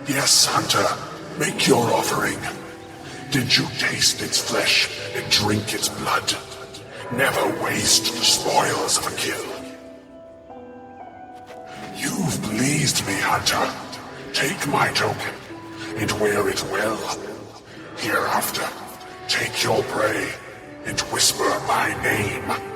Yes, Hunter. Make your offering. Did you taste its flesh and drink its blood? Never waste the spoils of a kill. You've pleased me, Hunter. Take my token and wear it well. Hereafter, take your prey and whisper my name.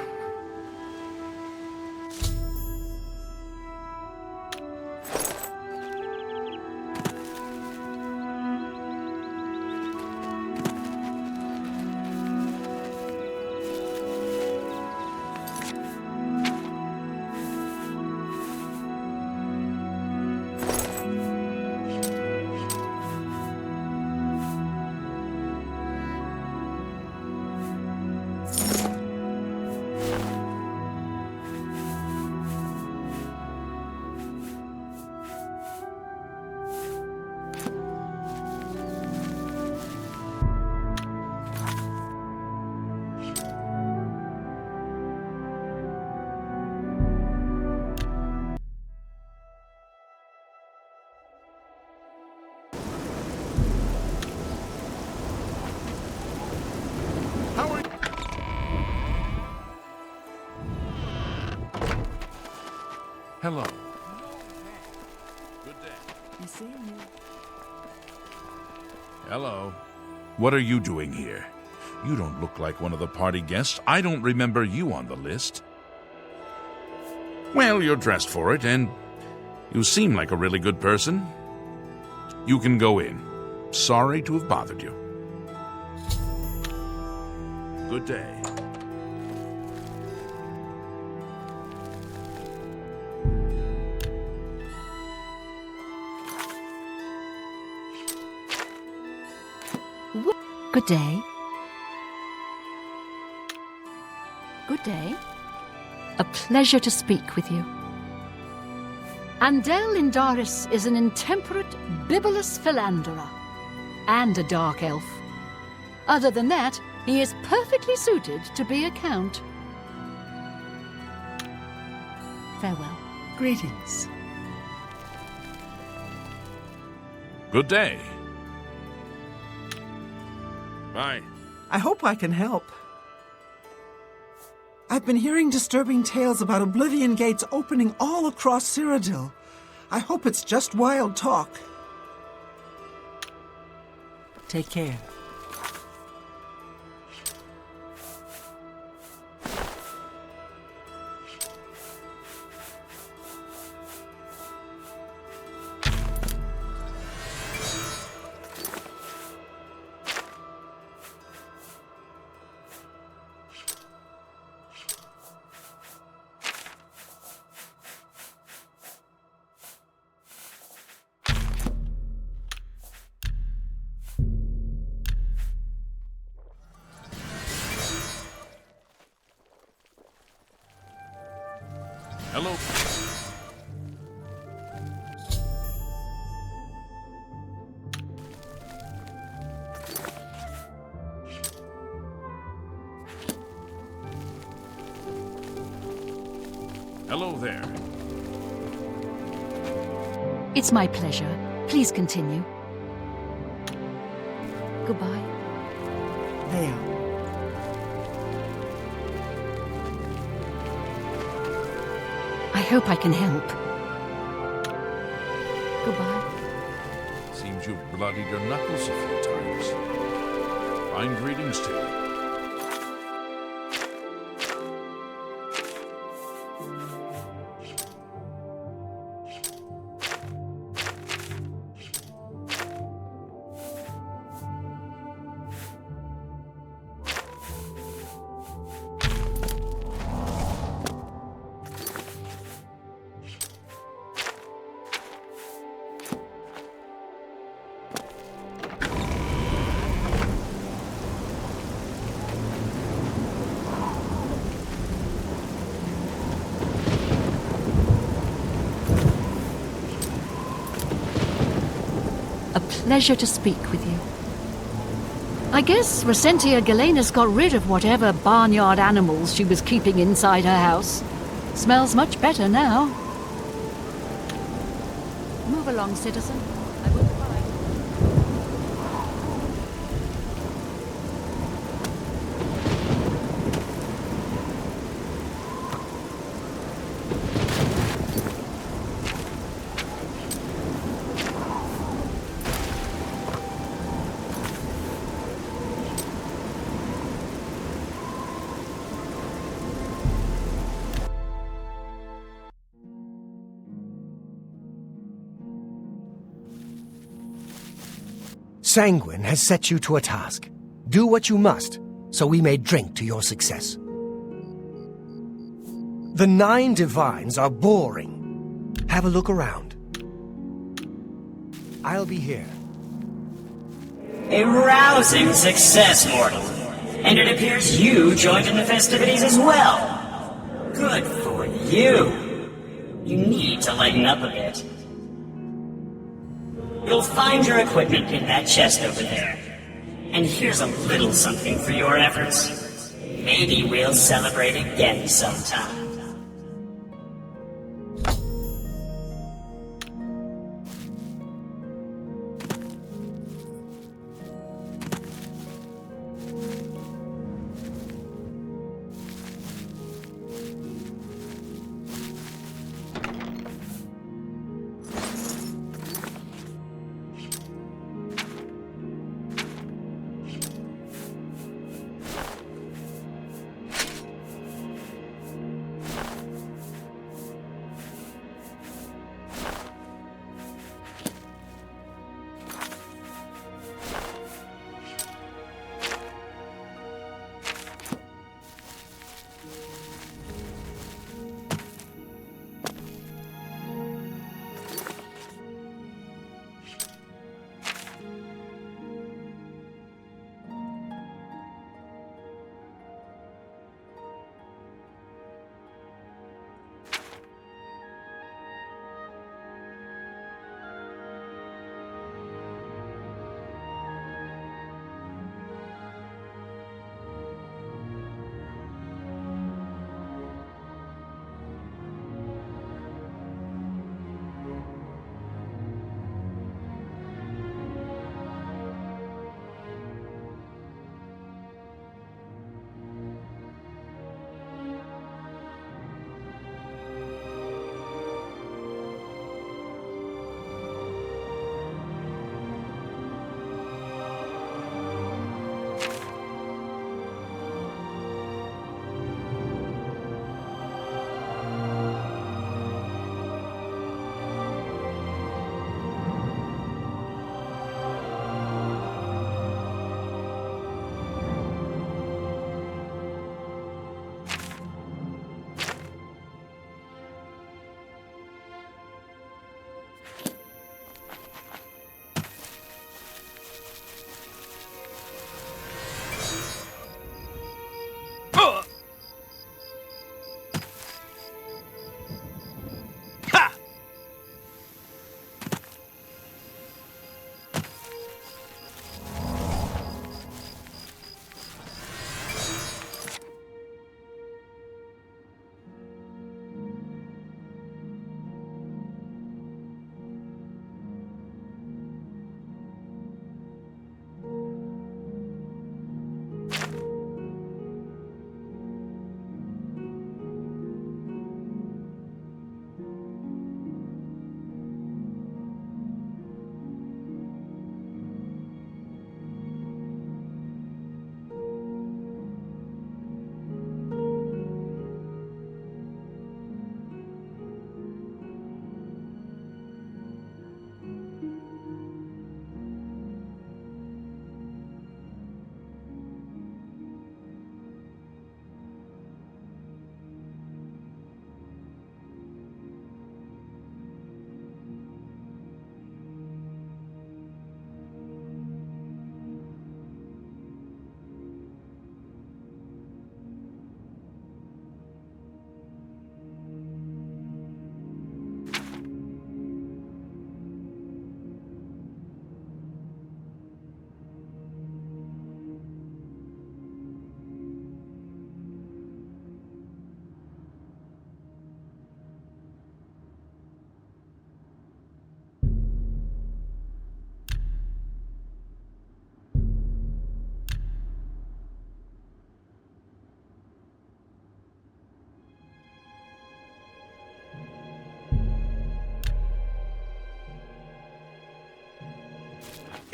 Hello. Good day. I'm seeing you. Hello. What are you doing here? You don't look like one of the party guests. I don't remember you on the list. Well, you're dressed for it, and you seem like a really good person. You can go in. Sorry to have bothered you. Good day. Good day. Good day. A pleasure to speak with you. Andel Indaris is an intemperate, bibulous philanderer and a dark elf. Other than that, he is perfectly suited to be a count. Farewell. Greetings. Good day. Bye. I hope I can help. I've been hearing disturbing tales about Oblivion gates opening all across Cyrodiil. I hope it's just wild talk. Take care. Hello. Hello there. It's my pleasure. Please continue. Goodbye. There. I hope I can help. Goodbye. Seems you've bloodied your knuckles a few times. Fine greetings to you. A pleasure to speak with you. I guess Resentia Galenus got rid of whatever barnyard animals she was keeping inside her house. Smells much better now. Move along, citizen. I will follow. Sanguine has set you to a task. Do what you must, so we may drink to your success. The 9 divines are boring. Have a look around. I'll be here. A rousing success, mortal. And it appears you joined in the festivities as well. Good for you. You need to lighten up a bit. You'll find your equipment in that chest over there. And here's a little something for your efforts. Maybe we'll celebrate again sometime.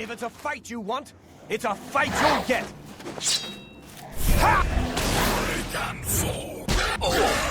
If it's a fight you want, it's a fight you'll get! I can fall. Oh.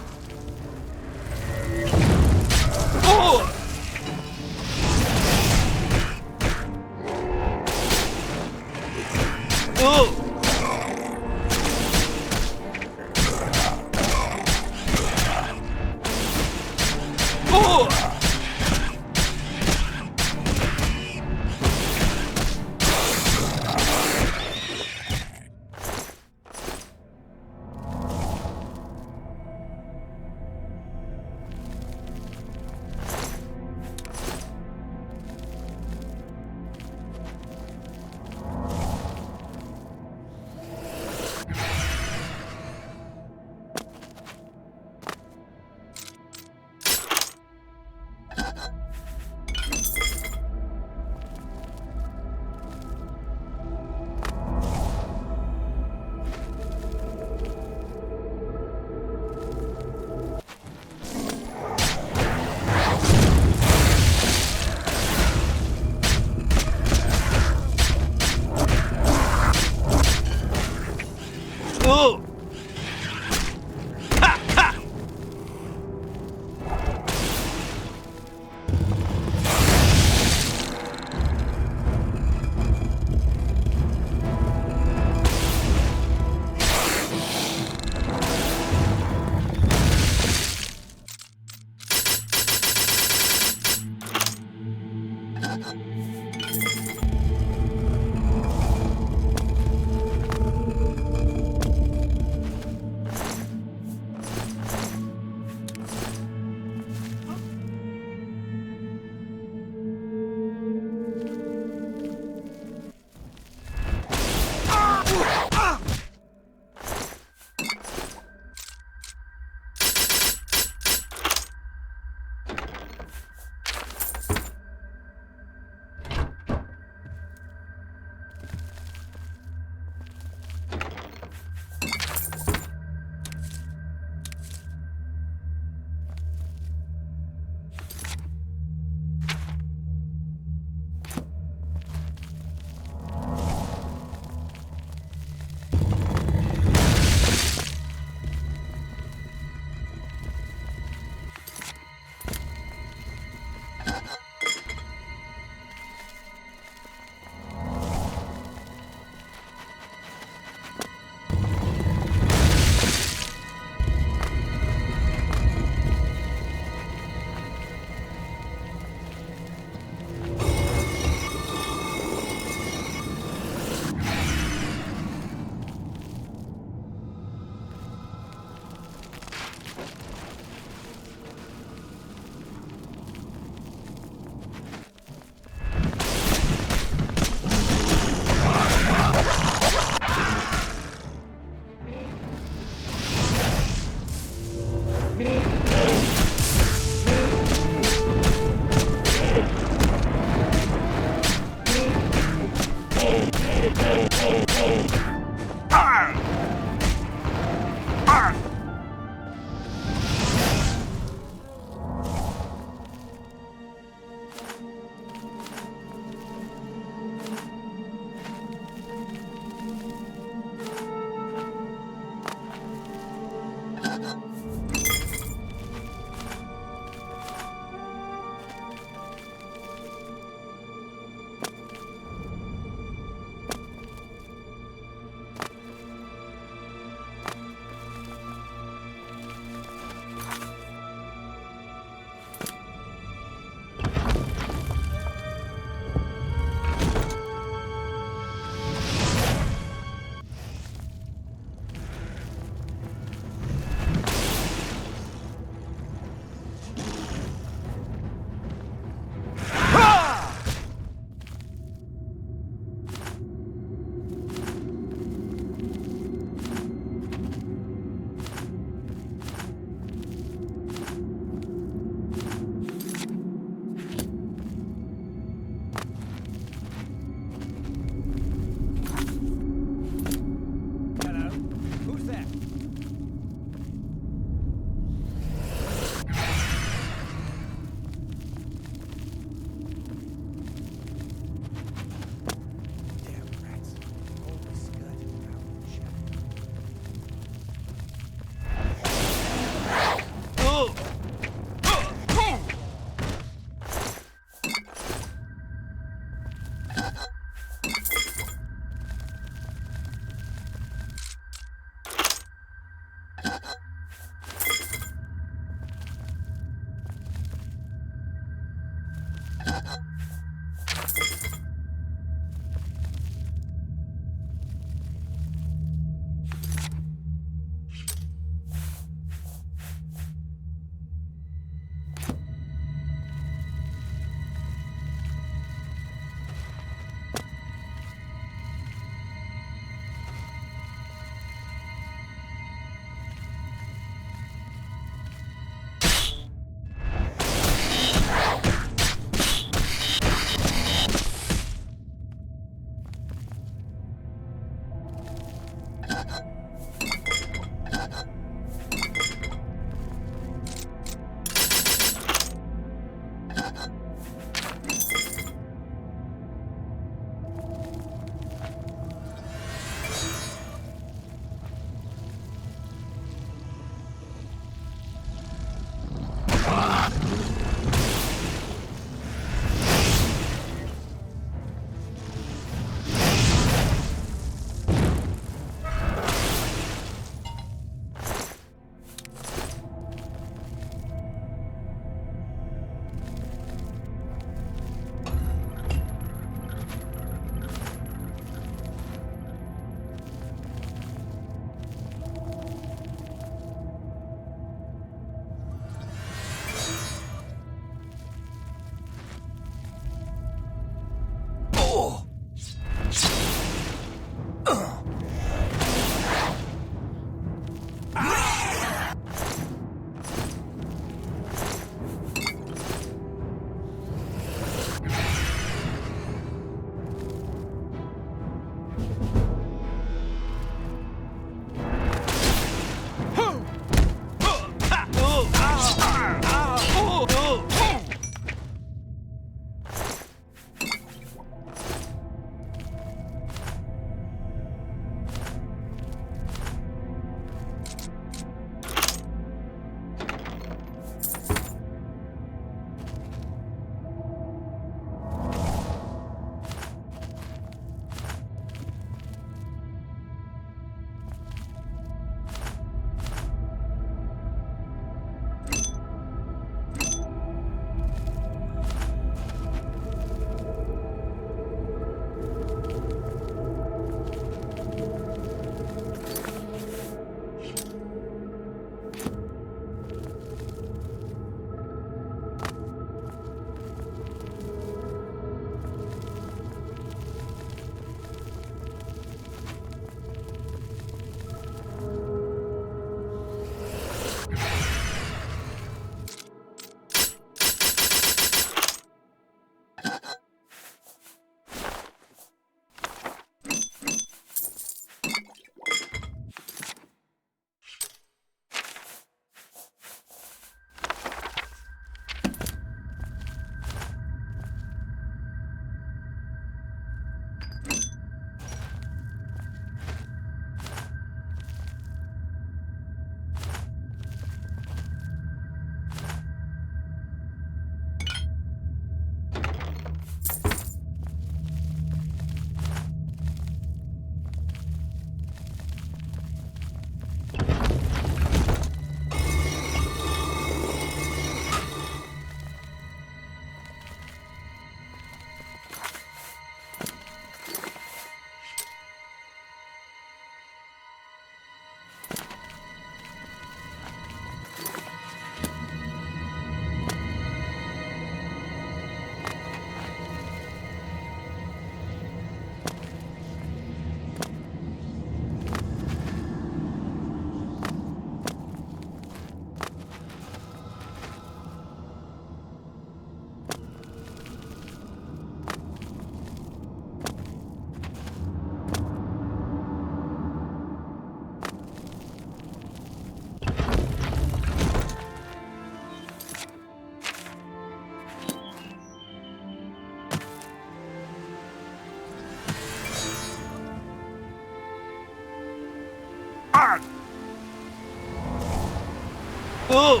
Oh!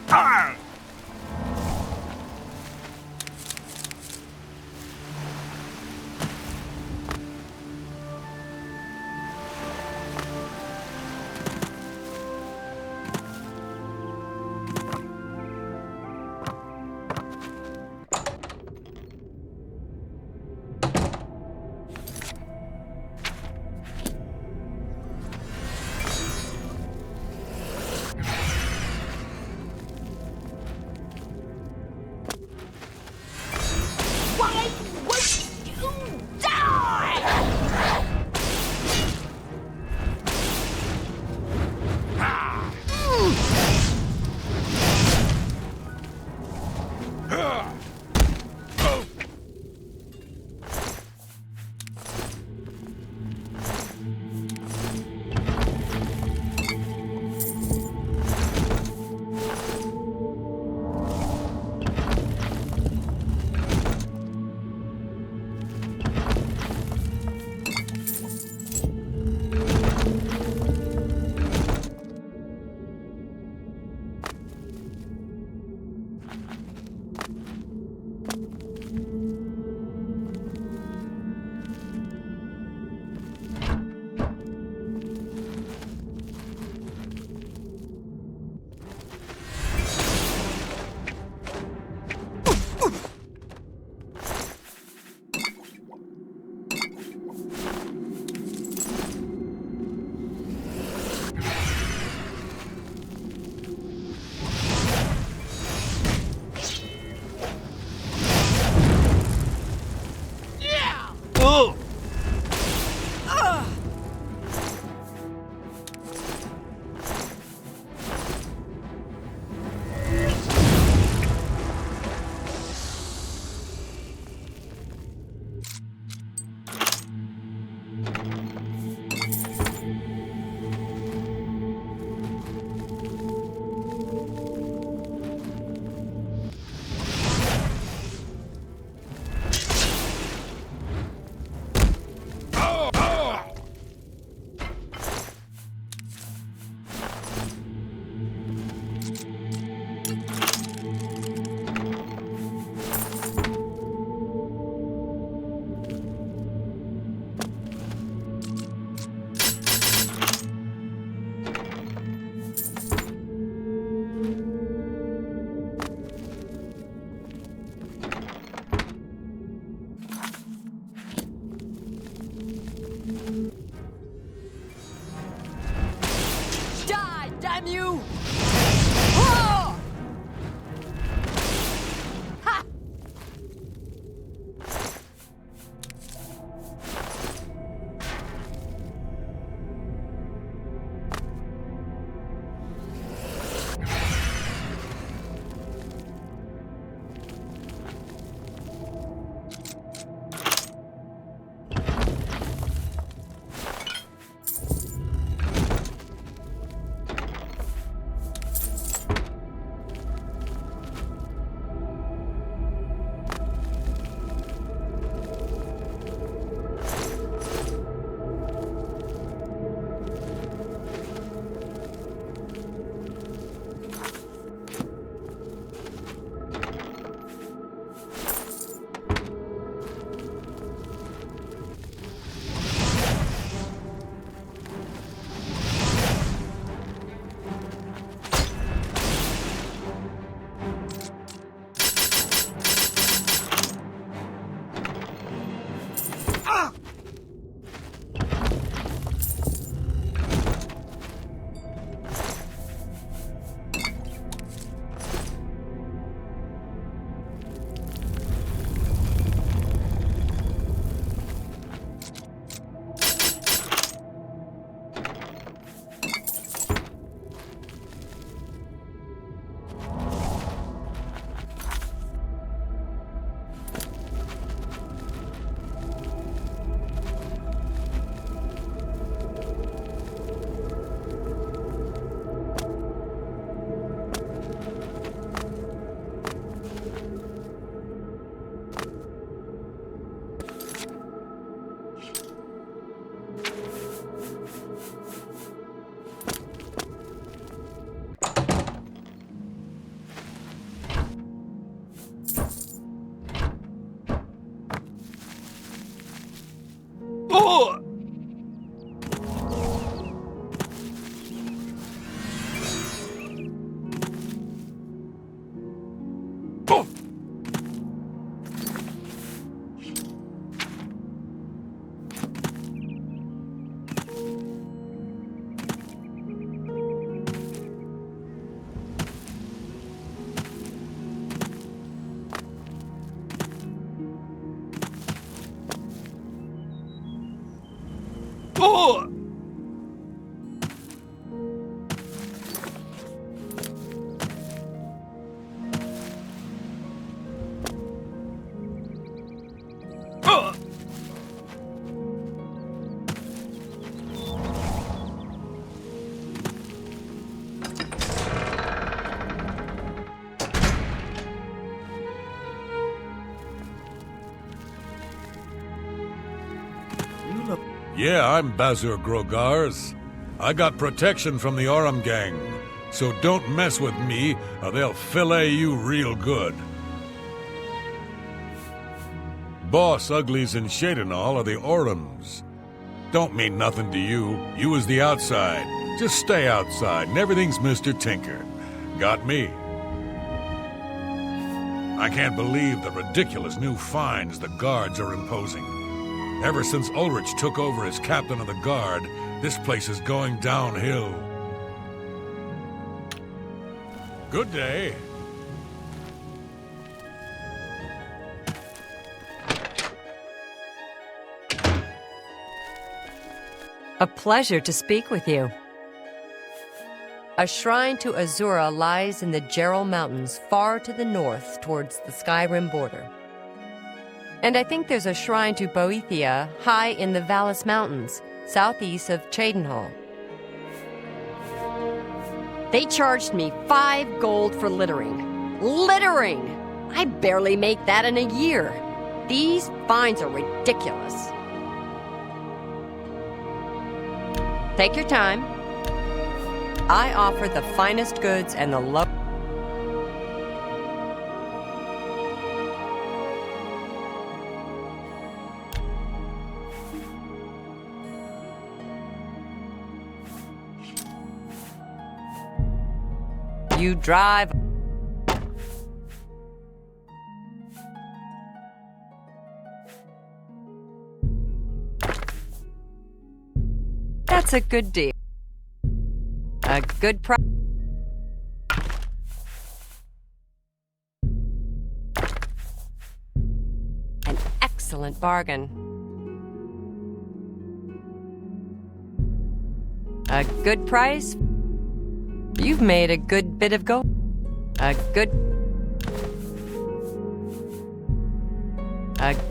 Ah! Yeah, I'm Bazur Grogars. I got protection from the Aurum gang, so don't mess with me or they'll fillet you real good. Boss Uglies and Shadenall are the Aurums. Don't mean nothing to you. You is the outside. Just stay outside and everything's Mr. Tinker. Got me. I can't believe the ridiculous new fines the guards are imposing. Ever since Ulrich took over as captain of the guard, this place is going downhill. Good day. A pleasure to speak with you. A shrine to Azura lies in the Gerald Mountains far to the north towards the Skyrim border. And I think there's a shrine to Boethia high in the Vallis Mountains, southeast of Cheydinhal. They charged me 5 gold for littering. Littering! I barely make that in a year. These fines are ridiculous. Take your time. I offer the finest goods and the low. You drive. That's a good deal. A good price. excellent bargain. A good price? You've made a good bit of gold. A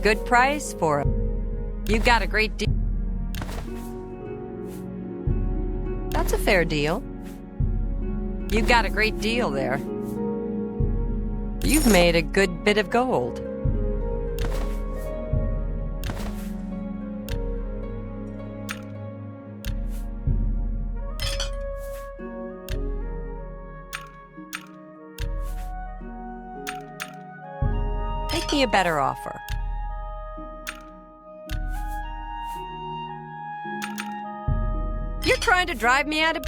good price for a... You got a great deal. That's a fair deal. You got a great deal there. You've made a good bit of gold. Make me a better offer. You're trying to drive me out of...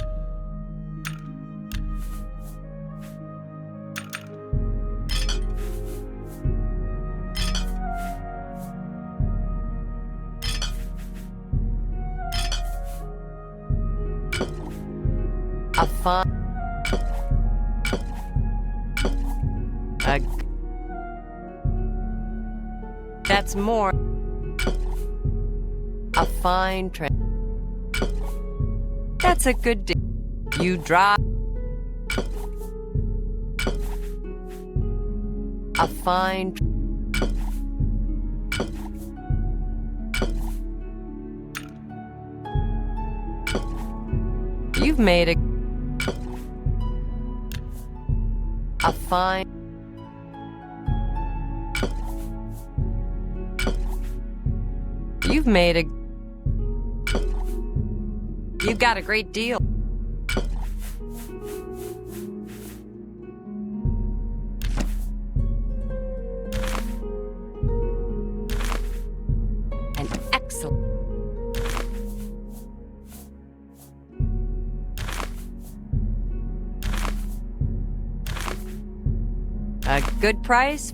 A fine... That's more... A fine train. That's a good deal. You drive... A fine... You've made a fine... You've made a... You got a great deal. An excellent... A good price?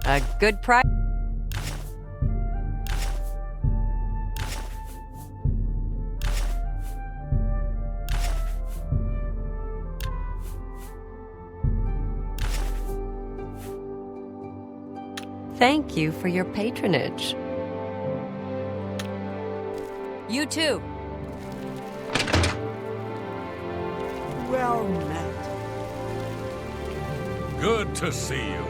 A good price? Thank you for your patronage. You too. Well met. Good to see you.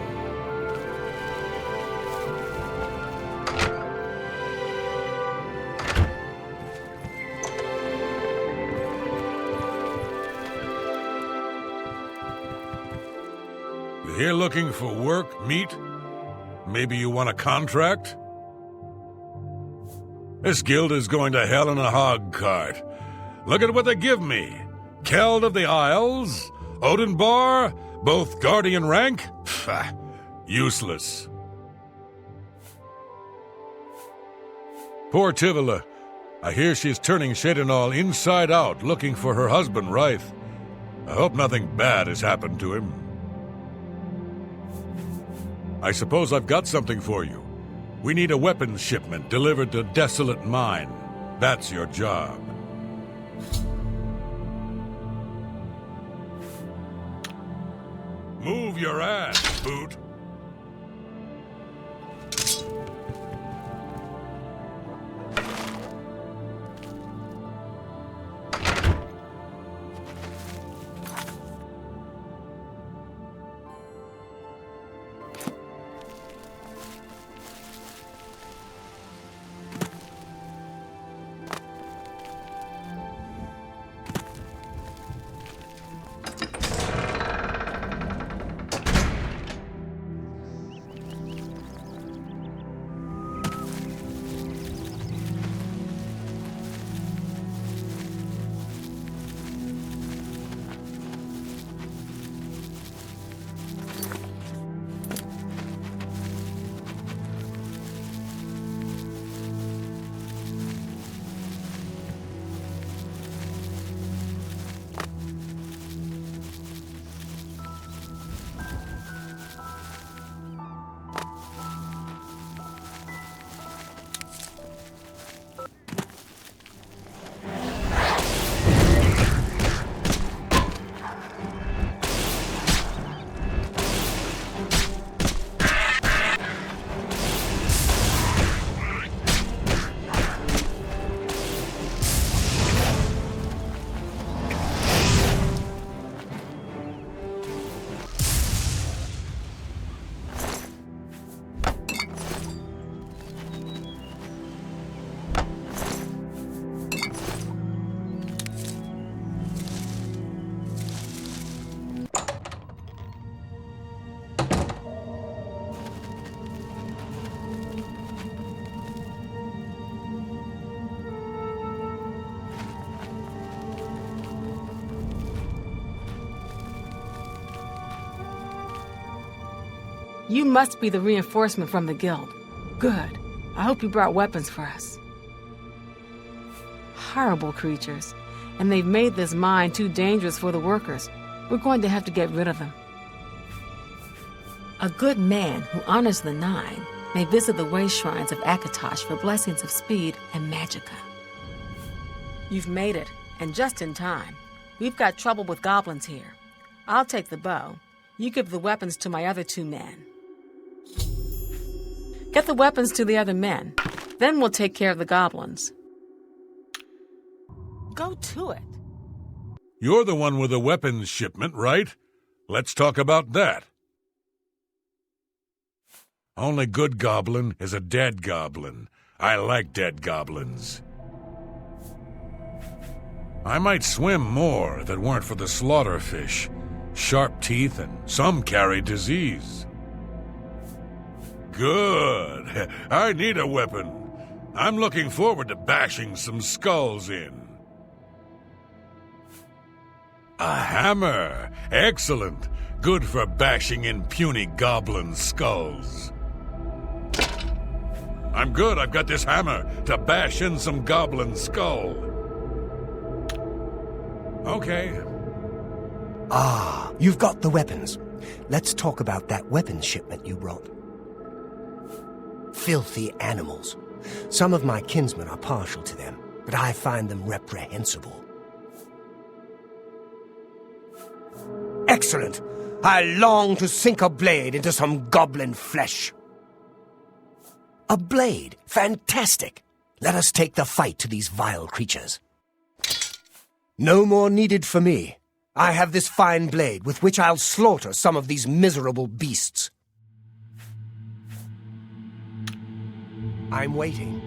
You here looking for work, meat? Maybe you want a contract? This guild is going to hell in a hog cart. Look at what they give me. Keld of the Isles, Odinbar, both guardian rank? Pfft, useless. Poor Tivila. I hear she's turning Shadinal inside out, looking for her husband, Rythe. I hope nothing bad has happened to him. I suppose I've got something for you. We need a weapons shipment delivered to Desolate Mine. That's your job. Move your ass, boot. You must be the reinforcement from the guild. Good. I hope you brought weapons for us. Horrible creatures. And they've made this mine too dangerous for the workers. We're going to have to get rid of them. A good man who honors the Nine may visit the way shrines of Akatosh for blessings of speed and magicka. You've made it, and just in time. We've got trouble with goblins here. I'll take the bow. You give the weapons to my other 2 men. Get the weapons to the other men. Then we'll take care of the goblins. Go to it. You're the one with the weapons shipment, right? Let's talk about that. Only good goblin is a dead goblin. I like dead goblins. I might swim more if it weren't for the slaughterfish. Sharp teeth and some carry disease. Good. I need a weapon. I'm looking forward to bashing some skulls in. A hammer. Excellent. Good for bashing in puny goblin skulls. I'm good. I've got this hammer to bash in some goblin skull. Okay. Ah, you've got the weapons. Let's talk about that weapons shipment you brought. Filthy animals. Some of my kinsmen are partial to them, but I find them reprehensible. Excellent! I long to sink a blade into some goblin flesh. A blade? Fantastic! Let us take the fight to these vile creatures. No more needed for me. I have this fine blade with which I'll slaughter some of these miserable beasts. I'm waiting.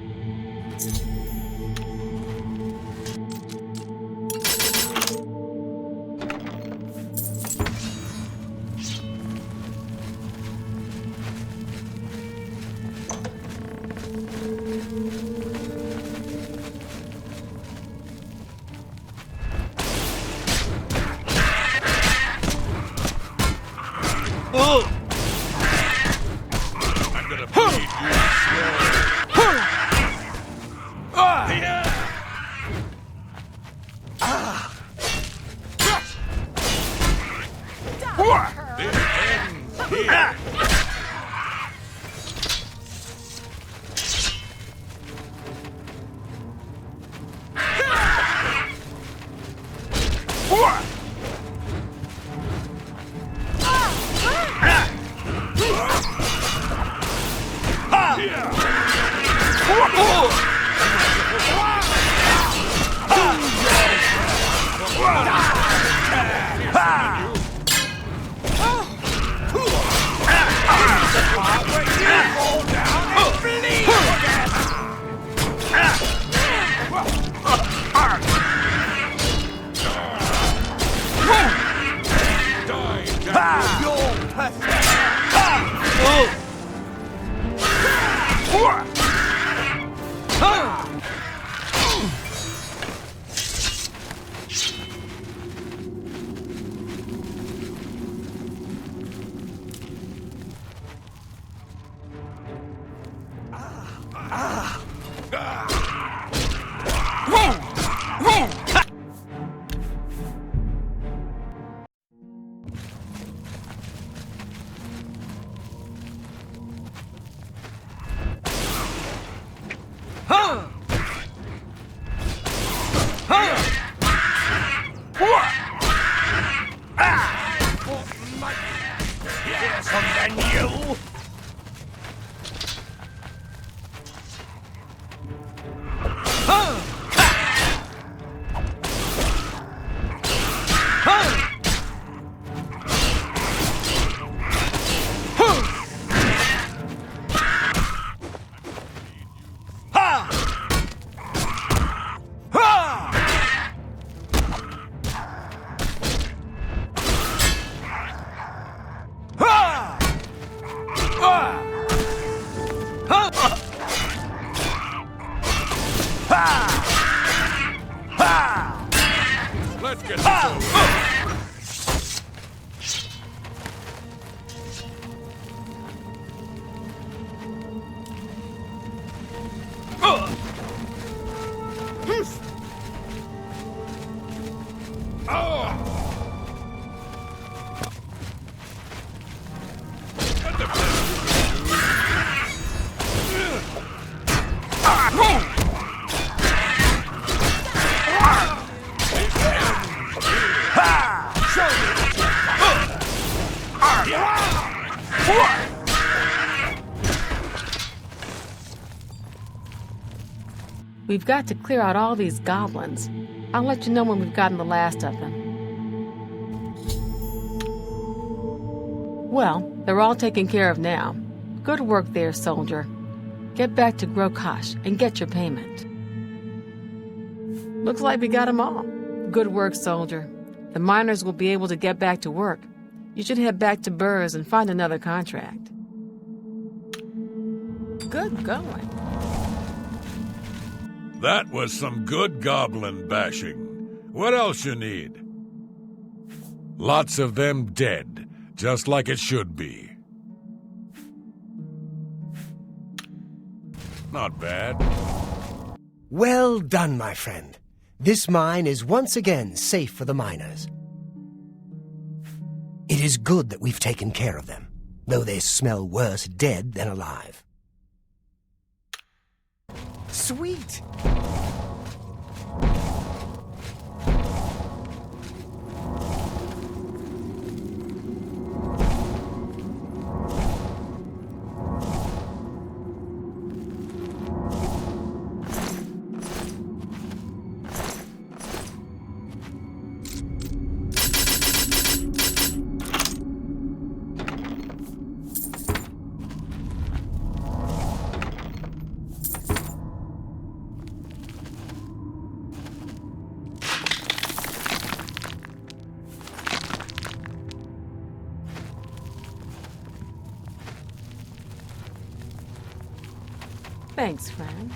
I'm gonna bleed you slow. This ends here. We've got to clear out all these goblins. I'll let you know when we've gotten the last of them. Well, they're all taken care of now. Good work there, soldier. Get back to Grokash and get your payment. Looks like we got them all. Good work, soldier. The miners will be able to get back to work. You should head back to Burrs and find another contract. Good going. That was some good goblin bashing. What else you need? Lots of them dead, just like it should be. Not bad. Well done, my friend. This mine is once again safe for the miners. It is good that we've taken care of them, though they smell worse dead than alive. Sweet! Thanks, friend.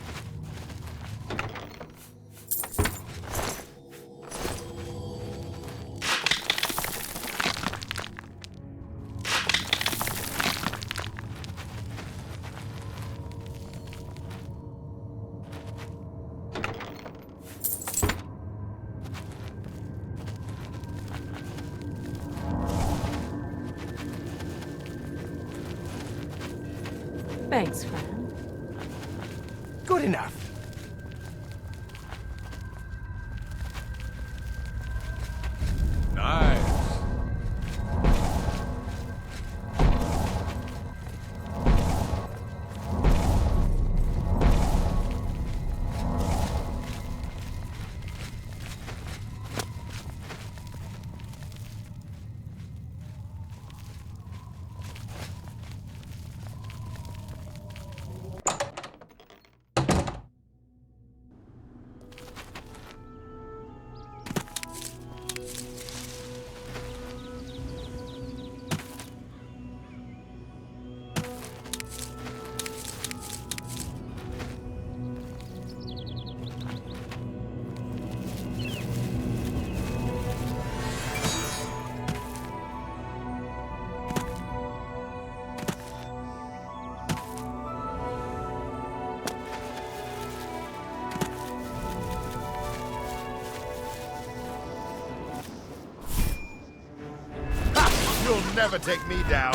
Thanks, friend. Good enough. Nice. You'll never take me down.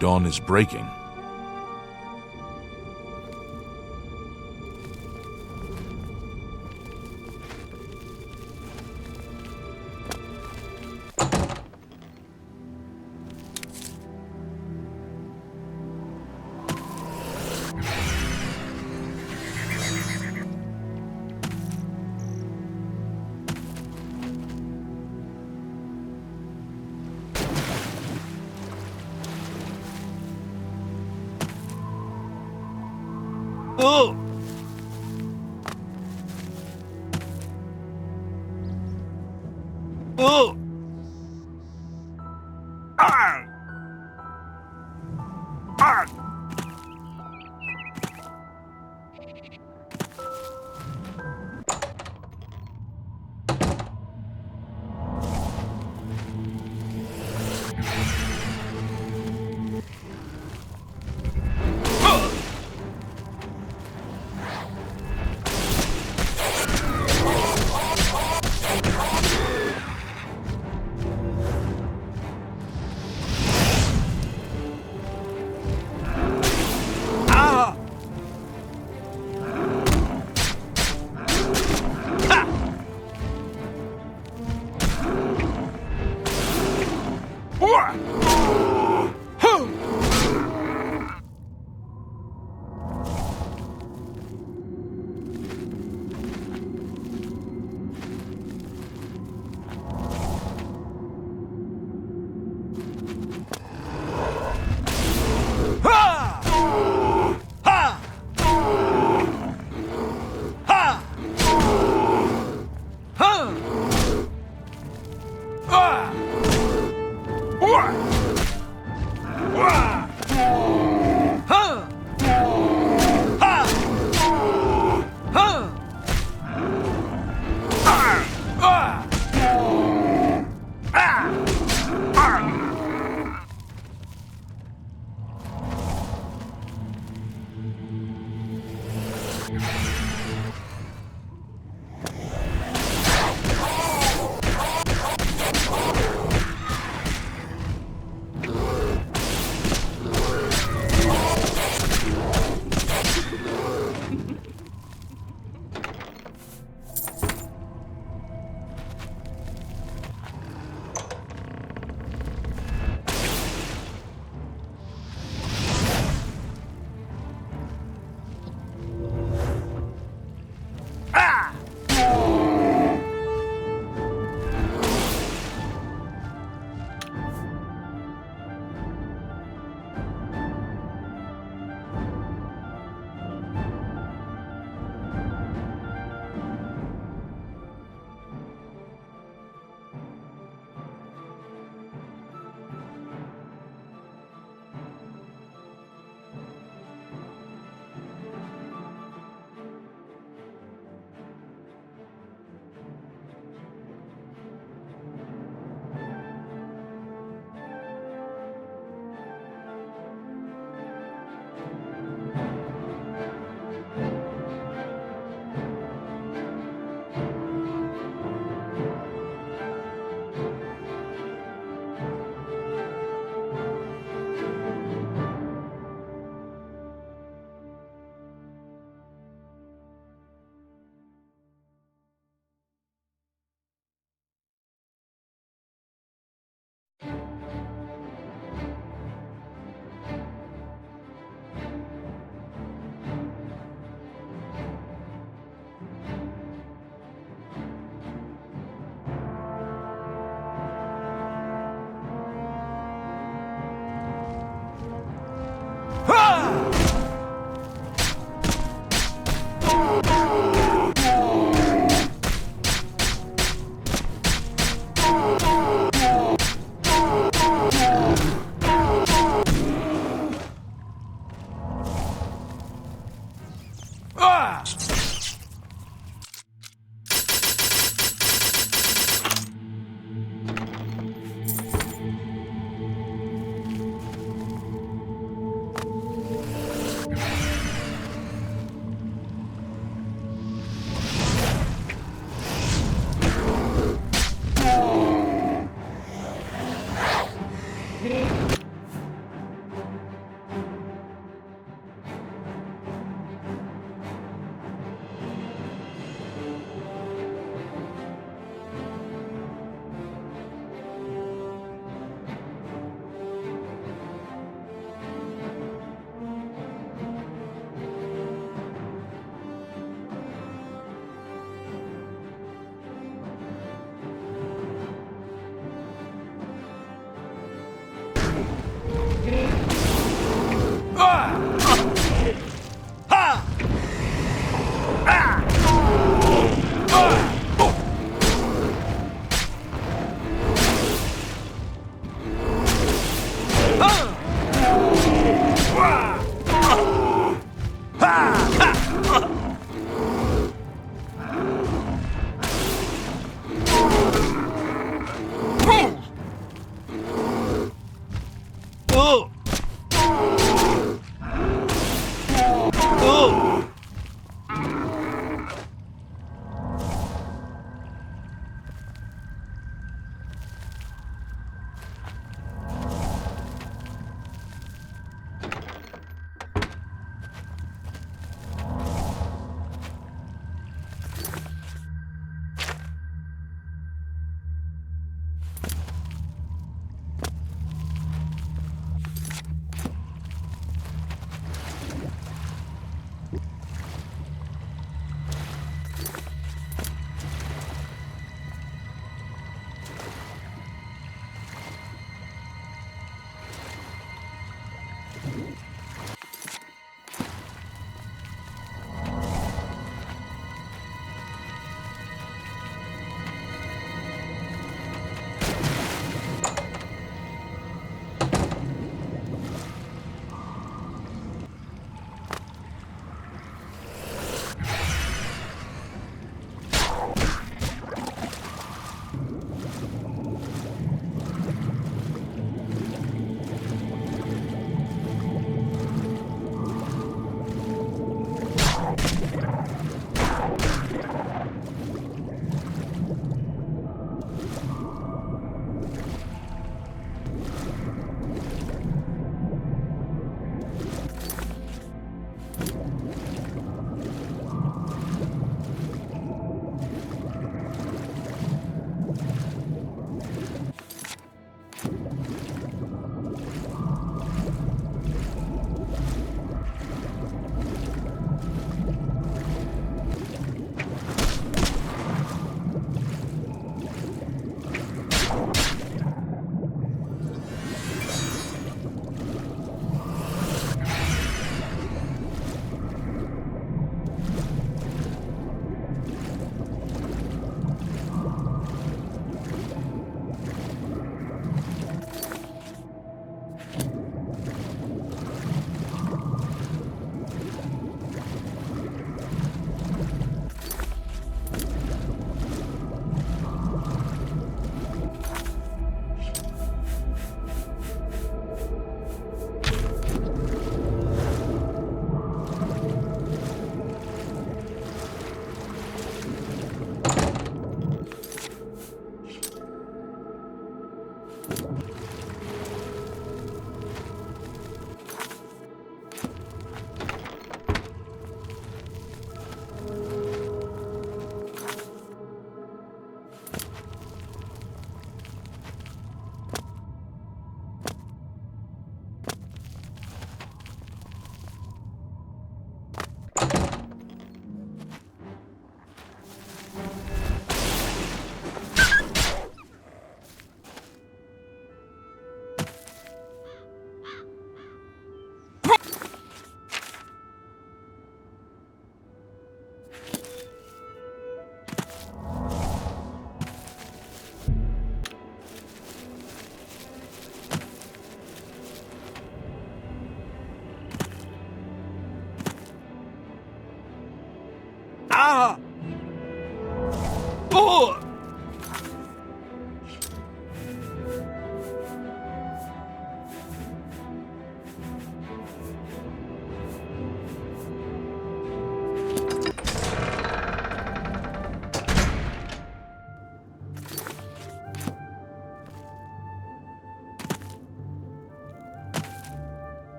Dawn is breaking. Oh! Oh! Ah! Ah!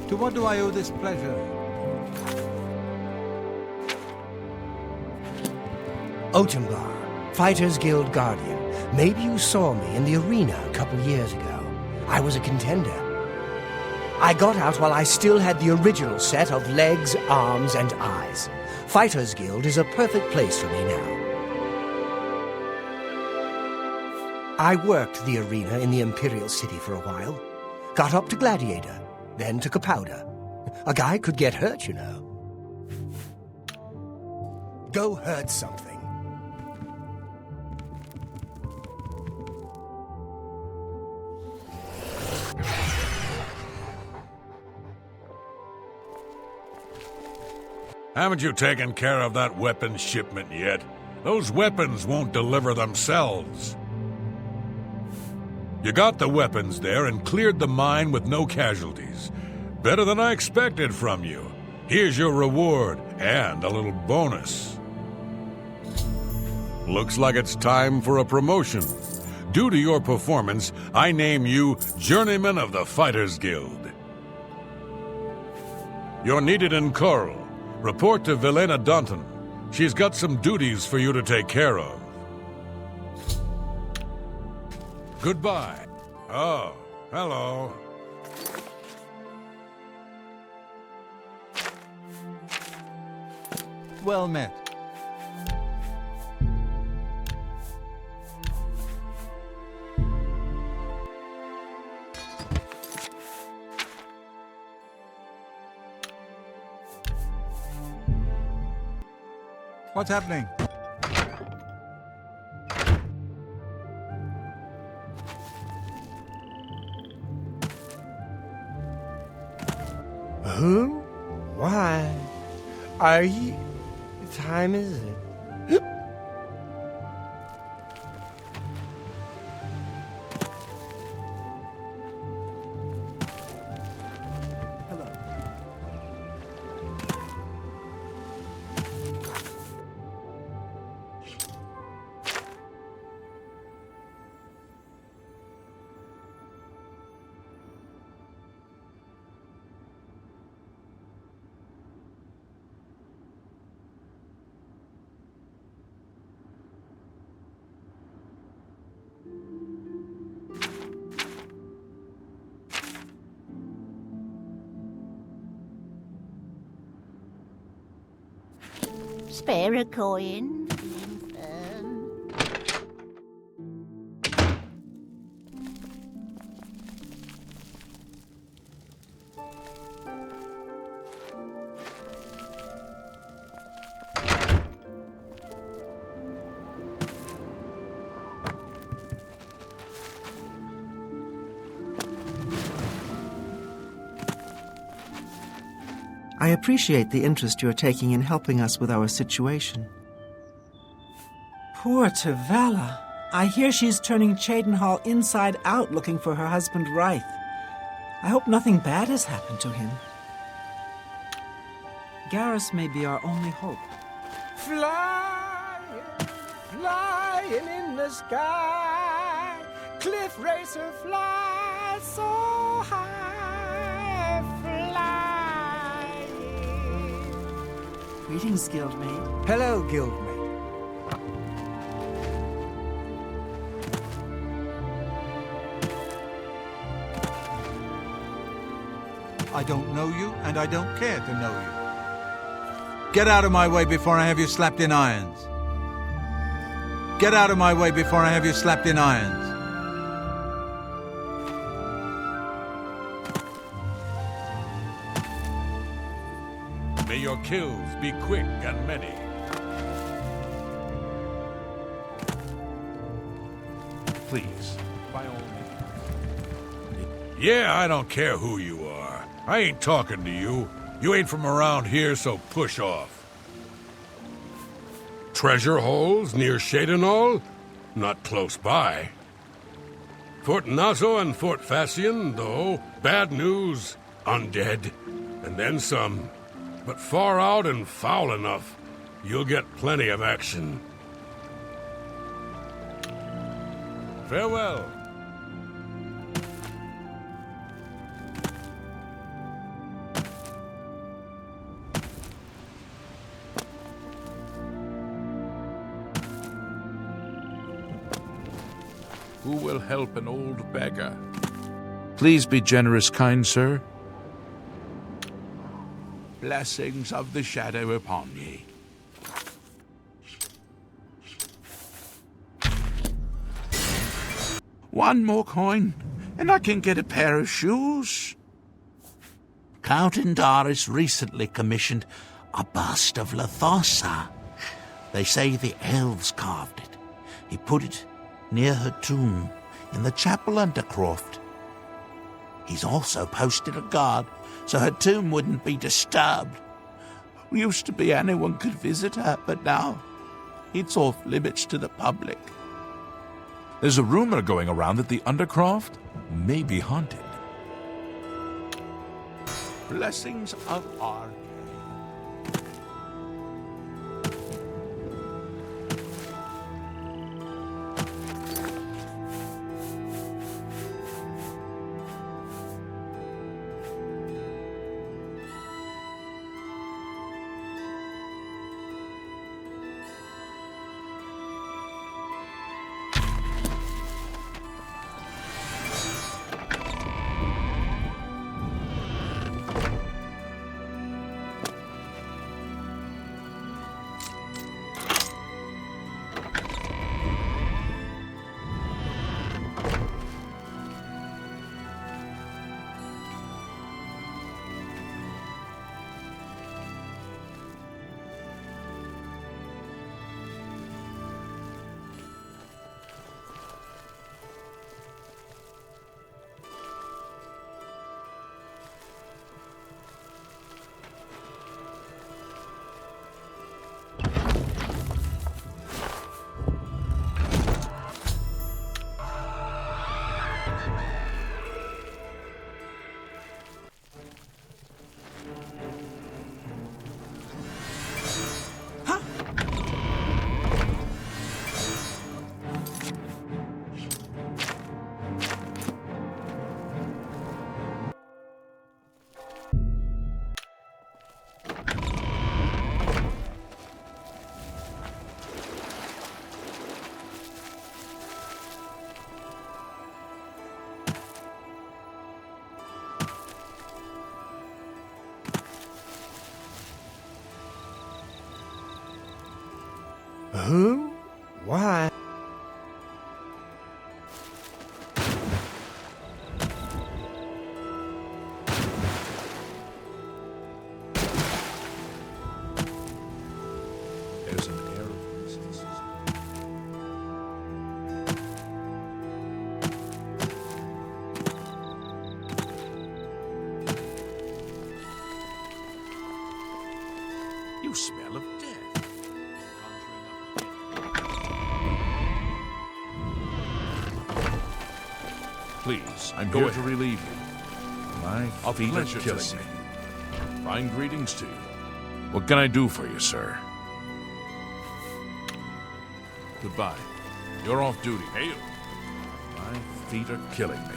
To what do I owe this pleasure? Otembar, Fighters Guild Guardian. Maybe you saw me in the arena a couple years ago. I was a contender. I got out while I still had the original set of legs, arms, and eyes. Fighters Guild is a perfect place for me now. I worked the arena in the Imperial City for a while. Got up to Gladiator, then took a powder. A guy could get hurt, you know. Go hurt something. Haven't you taken care of that weapons shipment yet? Those weapons won't deliver themselves. You got the weapons there and cleared the mine with no casualties. Better than I expected from you. Here's your reward and a little bonus. Looks like it's time for a promotion. Due to your performance, I name you Journeyman of the Fighters Guild. You're needed in Coral. Report to Velena Dunton. She's got some duties for you to take care of. Goodbye. Oh, hello. Well met. What's happening? Who? Why? Are you... What time is it? Spare a coin. I appreciate the interest you're taking in helping us with our situation. Poor Tavala. I hear she's turning Cheydinhal inside out looking for her husband Ryth. I hope nothing bad has happened to him. Garrus may be our only hope. Flying, flying in the sky. Cliff Racer flies so high. Flying. Greetings, Guildmate. Hello, Guildmate. I don't know you, and I don't care to know you. Get out of my way before I have you slapped in irons. Get out of my way before I have you slapped in irons. May your kills be quick and many. Please, by all means. Yeah, I don't care who you are. I ain't talking to you. You ain't from around here, so push off. Treasure holes near Cheydinhal? Not close by. Fort Nazo and Fort Fassian, though. Bad news. Undead. And then some. But far out and foul enough. You'll get plenty of action. Farewell. Who will help an old beggar? Please be generous, kind sir. Blessings of the shadow upon ye. One more coin, and I can get a pair of shoes. Count Indaris recently commissioned a bust of Lathosa. They say the elves carved it. He put it near her tomb in the chapel undercroft. He's also posted a guard so her tomb wouldn't be disturbed. Used to be anyone could visit her, but now it's off limits to the public. There's a rumor going around that the Undercroft may be haunted. Blessings of our Who? Why? There's an air of mysticism. You smell of death. Please, I'm here to relieve you. My feet are killing me. Fine greetings to you. What can I do for you, sir? Goodbye. You're off duty. Hail! My feet are killing me.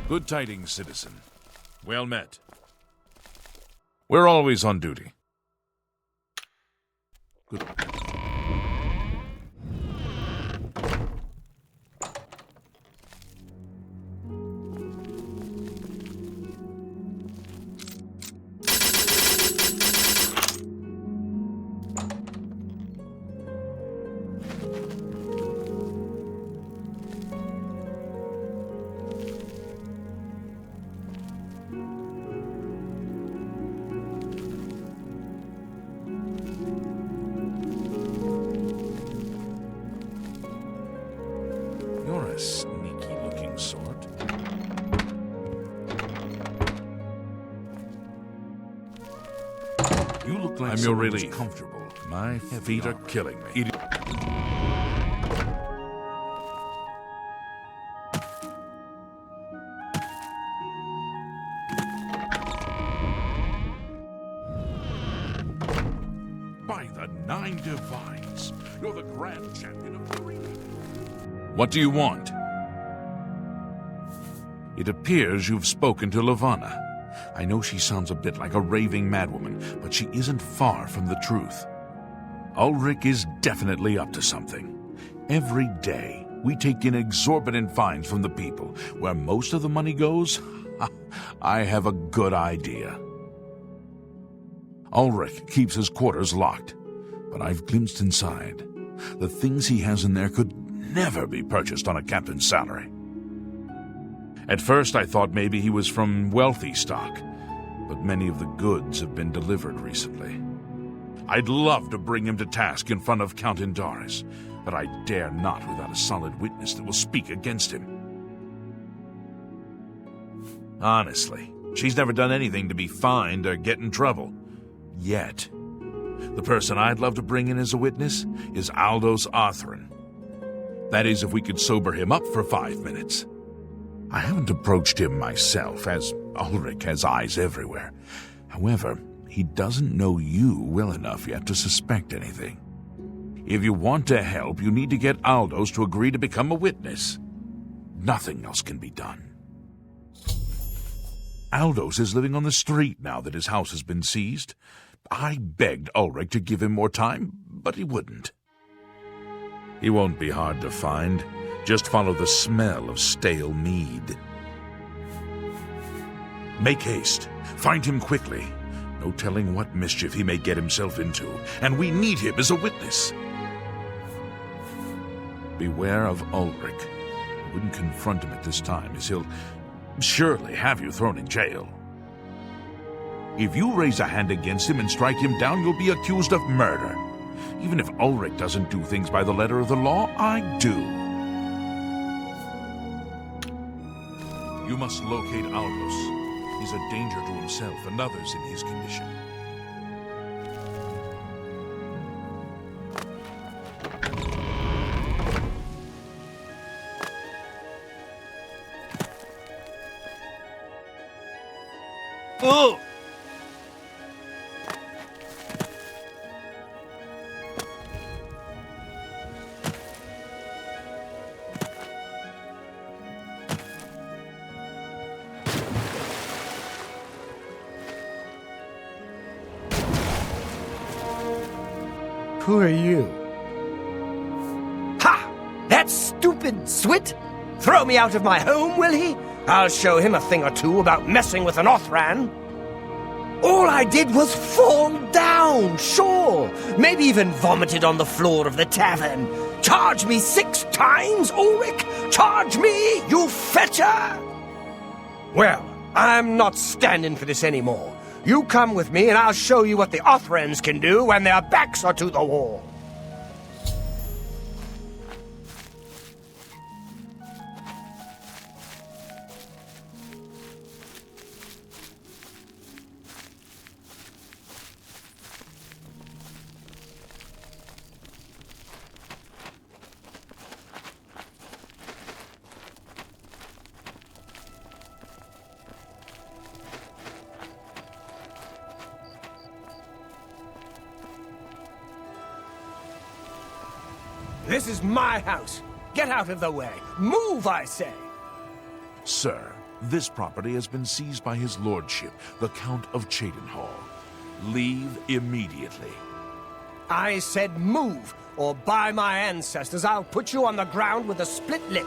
Good tidings, citizen. Well met. We're always on duty. Good. You're a sneaky-looking sort. You look like I'm your relief. Comfortable. My feet are killing me. By the Nine Divines, you're the grand champion of the ring. What do you want? It appears you've spoken to Lavanna. I know she sounds a bit like a raving madwoman, but she isn't far from the truth. Ulrich is definitely up to something. Every day, we take in exorbitant fines from the people. Where most of the money goes, I have a good idea. Ulrich keeps his quarters locked, but I've glimpsed inside. The things he has in there could never be purchased on a captain's salary. At first, I thought maybe he was from wealthy stock, but many of the goods have been delivered recently. I'd love to bring him to task in front of Count Indaris, but I dare not without a solid witness that will speak against him. Honestly, she's never done anything to be fined or get in trouble. Yet. The person I'd love to bring in as a witness is Aldous Arthrin. That is, if we could sober him up for 5 minutes. I haven't approached him myself, as Ulrich has eyes everywhere. However, he doesn't know you well enough yet to suspect anything. If you want to help, you need to get Aldous to agree to become a witness. Nothing else can be done. Aldous is living on the street now that his house has been seized. I begged Ulrich to give him more time, but he wouldn't. He won't be hard to find. Just follow the smell of stale mead. Make haste. Find him quickly. No telling what mischief he may get himself into, and we need him as a witness. Beware of Ulrich. I wouldn't confront him at this time, as he'll surely have you thrown in jail. If you raise a hand against him and strike him down, you'll be accused of murder. Even if Ulrich doesn't do things by the letter of the law, I do. You must locate Aldous. He's a danger to himself and others in his condition. Oh! Who are you? Ha! That stupid Swit? Throw me out of my home, will he? I'll show him a thing or two about messing with an Othran. All I did was fall down, sure. Maybe even vomited on the floor of the tavern. Charge me 6 times, Ulrich? Charge me, you fetcher! Well, I'm not standing for this anymore. You come with me and I'll show you what the Othrans can do when their backs are to the wall. This is my house. Get out of the way. Move, I say. Sir, this property has been seized by his lordship, the Count of Cheydinhal. Leave immediately. I said move, or by my ancestors, I'll put you on the ground with a split lip.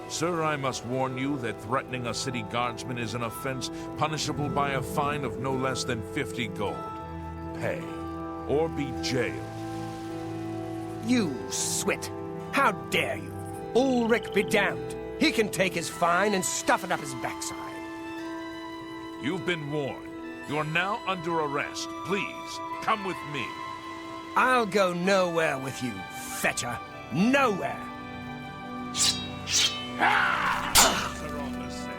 Sir, I must warn you that threatening a city guardsman is an offense punishable by a fine of no less than 50 gold. Pay, or be jailed. You Swit! How dare you? Ulrich be damned. He can take his fine and stuff it up his backside. You've been warned. You're now under arrest. Please, come with me. I'll go nowhere with you, fetcher. Nowhere. They're all the same.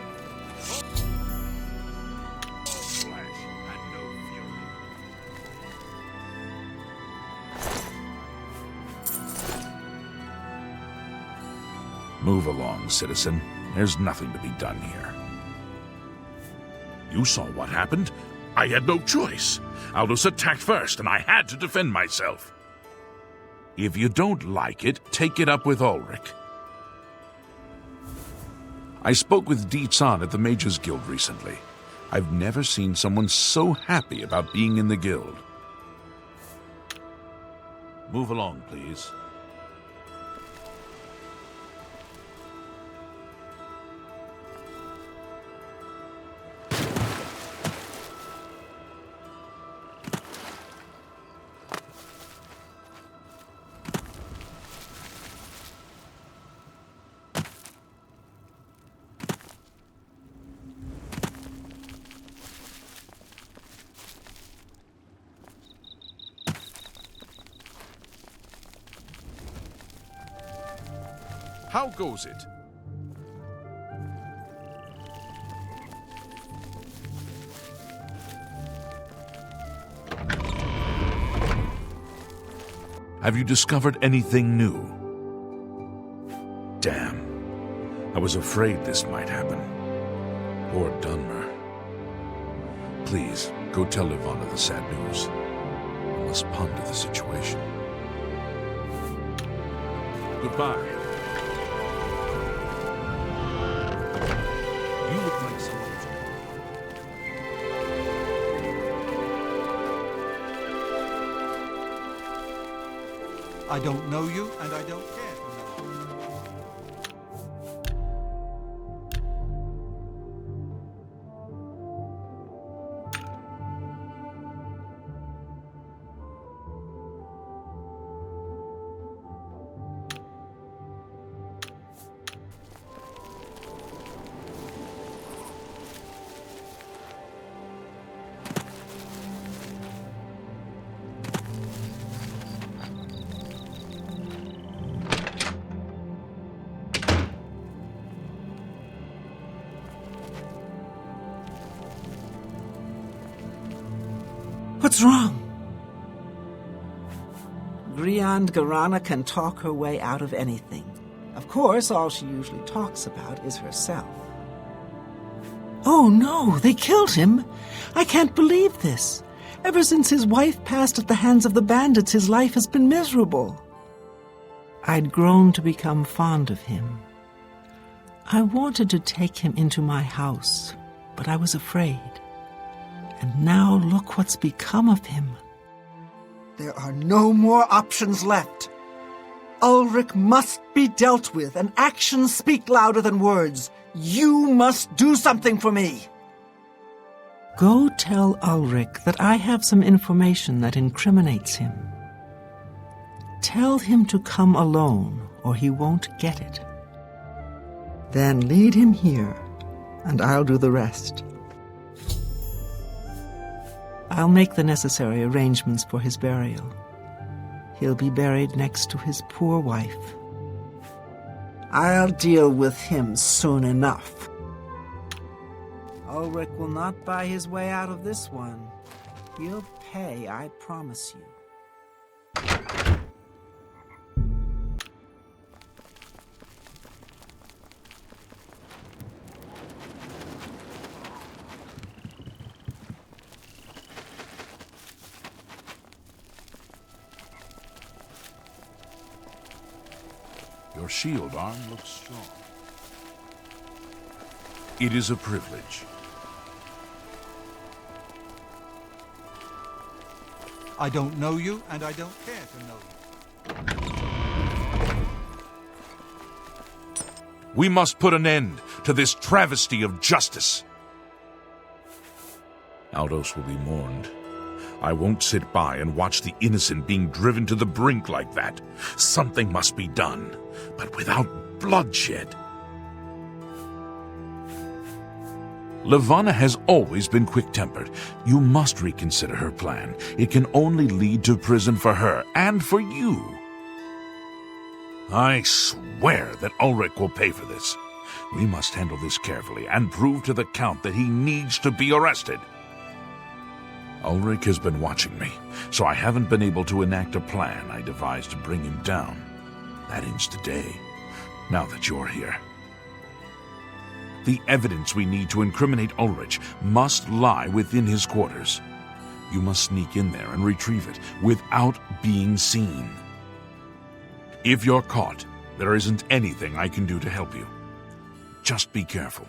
Flesh and no fury. Move along, citizen. There's nothing to be done here. You saw what happened. I had no choice. Aldous attacked first, and I had to defend myself. If you don't like it, take it up with Ulrich. I spoke with Dietz at the Mages Guild recently. I've never seen someone so happy about being in the guild. Move along, please. How goes it? Have you discovered anything new? Damn. I was afraid this might happen. Poor Dunmer. Please, go tell Ivana the sad news. I must ponder the situation. Goodbye. You look like someone. I don't know you, and I don't care to know you. What's wrong? Griand Garana can talk her way out of anything. Of course, all she usually talks about is herself. Oh no, they killed him! I can't believe this. Ever since his wife passed at the hands of the bandits, his life has been miserable. I'd grown to become fond of him. I wanted to take him into my house, but I was afraid. And now look what's become of him. There are no more options left. Ulrich must be dealt with, and actions speak louder than words. You must do something for me. Go tell Ulrich that I have some information that incriminates him. Tell him to come alone, or he won't get it. Then lead him here, and I'll do the rest. I'll make the necessary arrangements for his burial. He'll be buried next to his poor wife. I'll deal with him soon enough. Ulrich will not buy his way out of this one. He'll pay, I promise you. Your shield arm looks strong. It is a privilege. I don't know you, and I don't care to know you. We must put an end to this travesty of justice. Aldos will be mourned. I won't sit by and watch the innocent being driven to the brink like that. Something must be done, but without bloodshed. Levana has always been quick-tempered. You must reconsider her plan. It can only lead to prison for her and for you. I swear that Ulrich will pay for this. We must handle this carefully and prove to the Count that he needs to be arrested. Ulrich has been watching me, so I haven't been able to enact a plan I devised to bring him down. That ends today, now that you're here. The evidence we need to incriminate Ulrich must lie within his quarters. You must sneak in there and retrieve it without being seen. If you're caught, there isn't anything I can do to help you. Just be careful.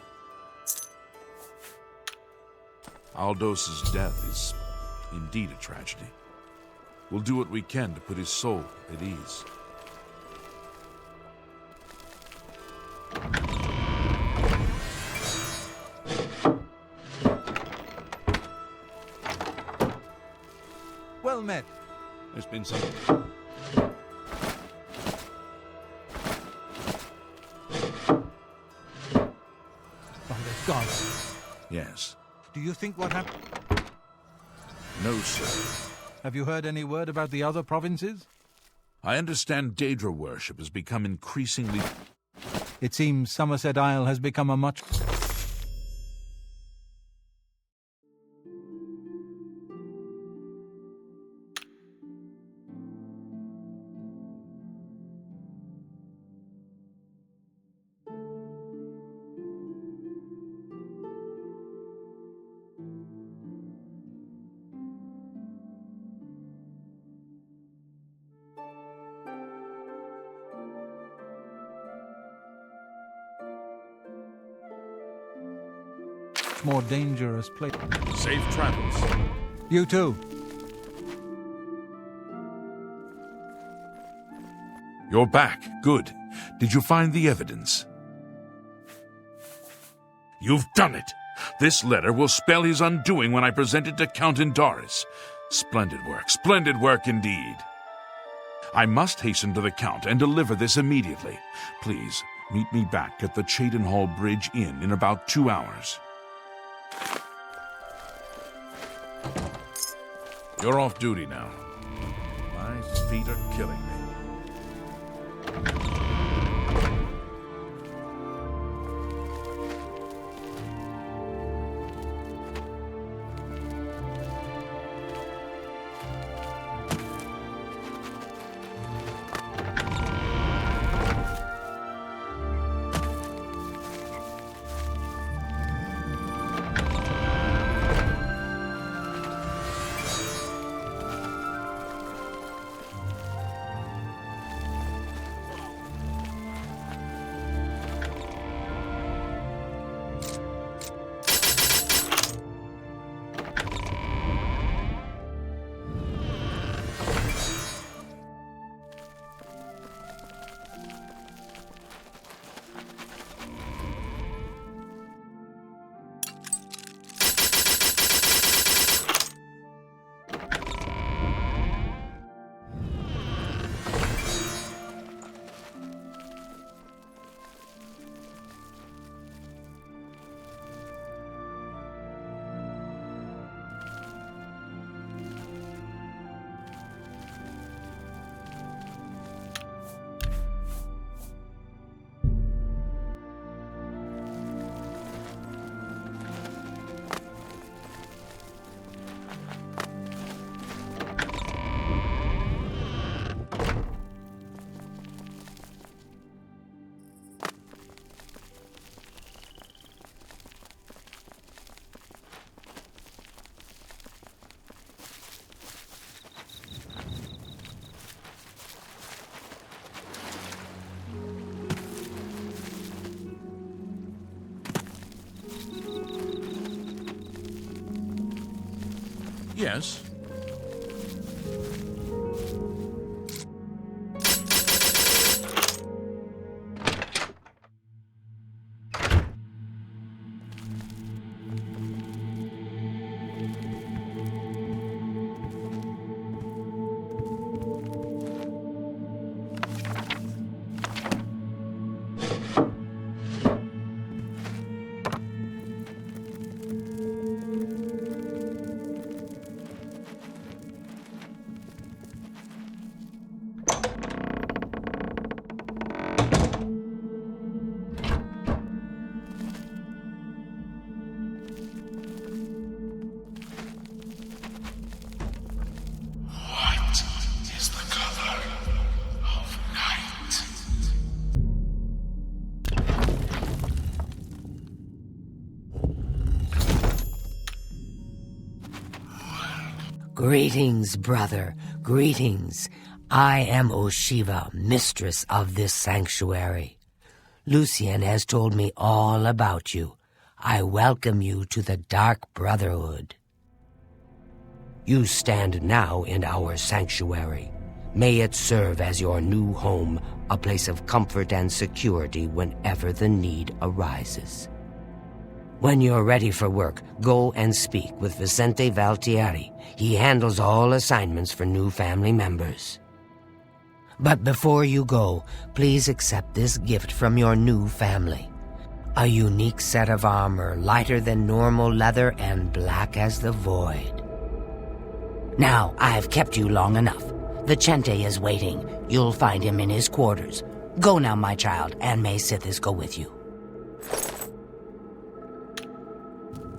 Aldos's death is indeed a tragedy. We'll do what we can to put his soul at ease. Well met. There's been some... Oh, they've gone. Yes. Do you think what happened? No, sir. Have you heard any word about the other provinces? I understand Daedra worship has become increasingly... It seems Somerset Isle has become a much... more dangerous place. Safe travels. You too. You're back. Good. Did you find the evidence? You've done it. This letter will spell his undoing when I present it to Count Indaris. Splendid work indeed. I must hasten to the Count and deliver this immediately. Please, meet me back at the Cheydinhall Bridge Inn in about 2 hours. You're off duty now. My feet are killing me. Yes. Greetings, brother, greetings. I am Oshiva, mistress of this sanctuary. Lucien has told me all about you. I welcome you to the Dark Brotherhood. You stand now in our sanctuary. May it serve as your new home, a place of comfort and security whenever the need arises. When you're ready for work, go and speak with Vicente Valtieri. He handles all assignments for new family members. But before you go, please accept this gift from your new family. A unique set of armor, lighter than normal leather and black as the void. Now, I've kept you long enough. Vicente is waiting. You'll find him in his quarters. Go now, my child, and may Sithis go with you.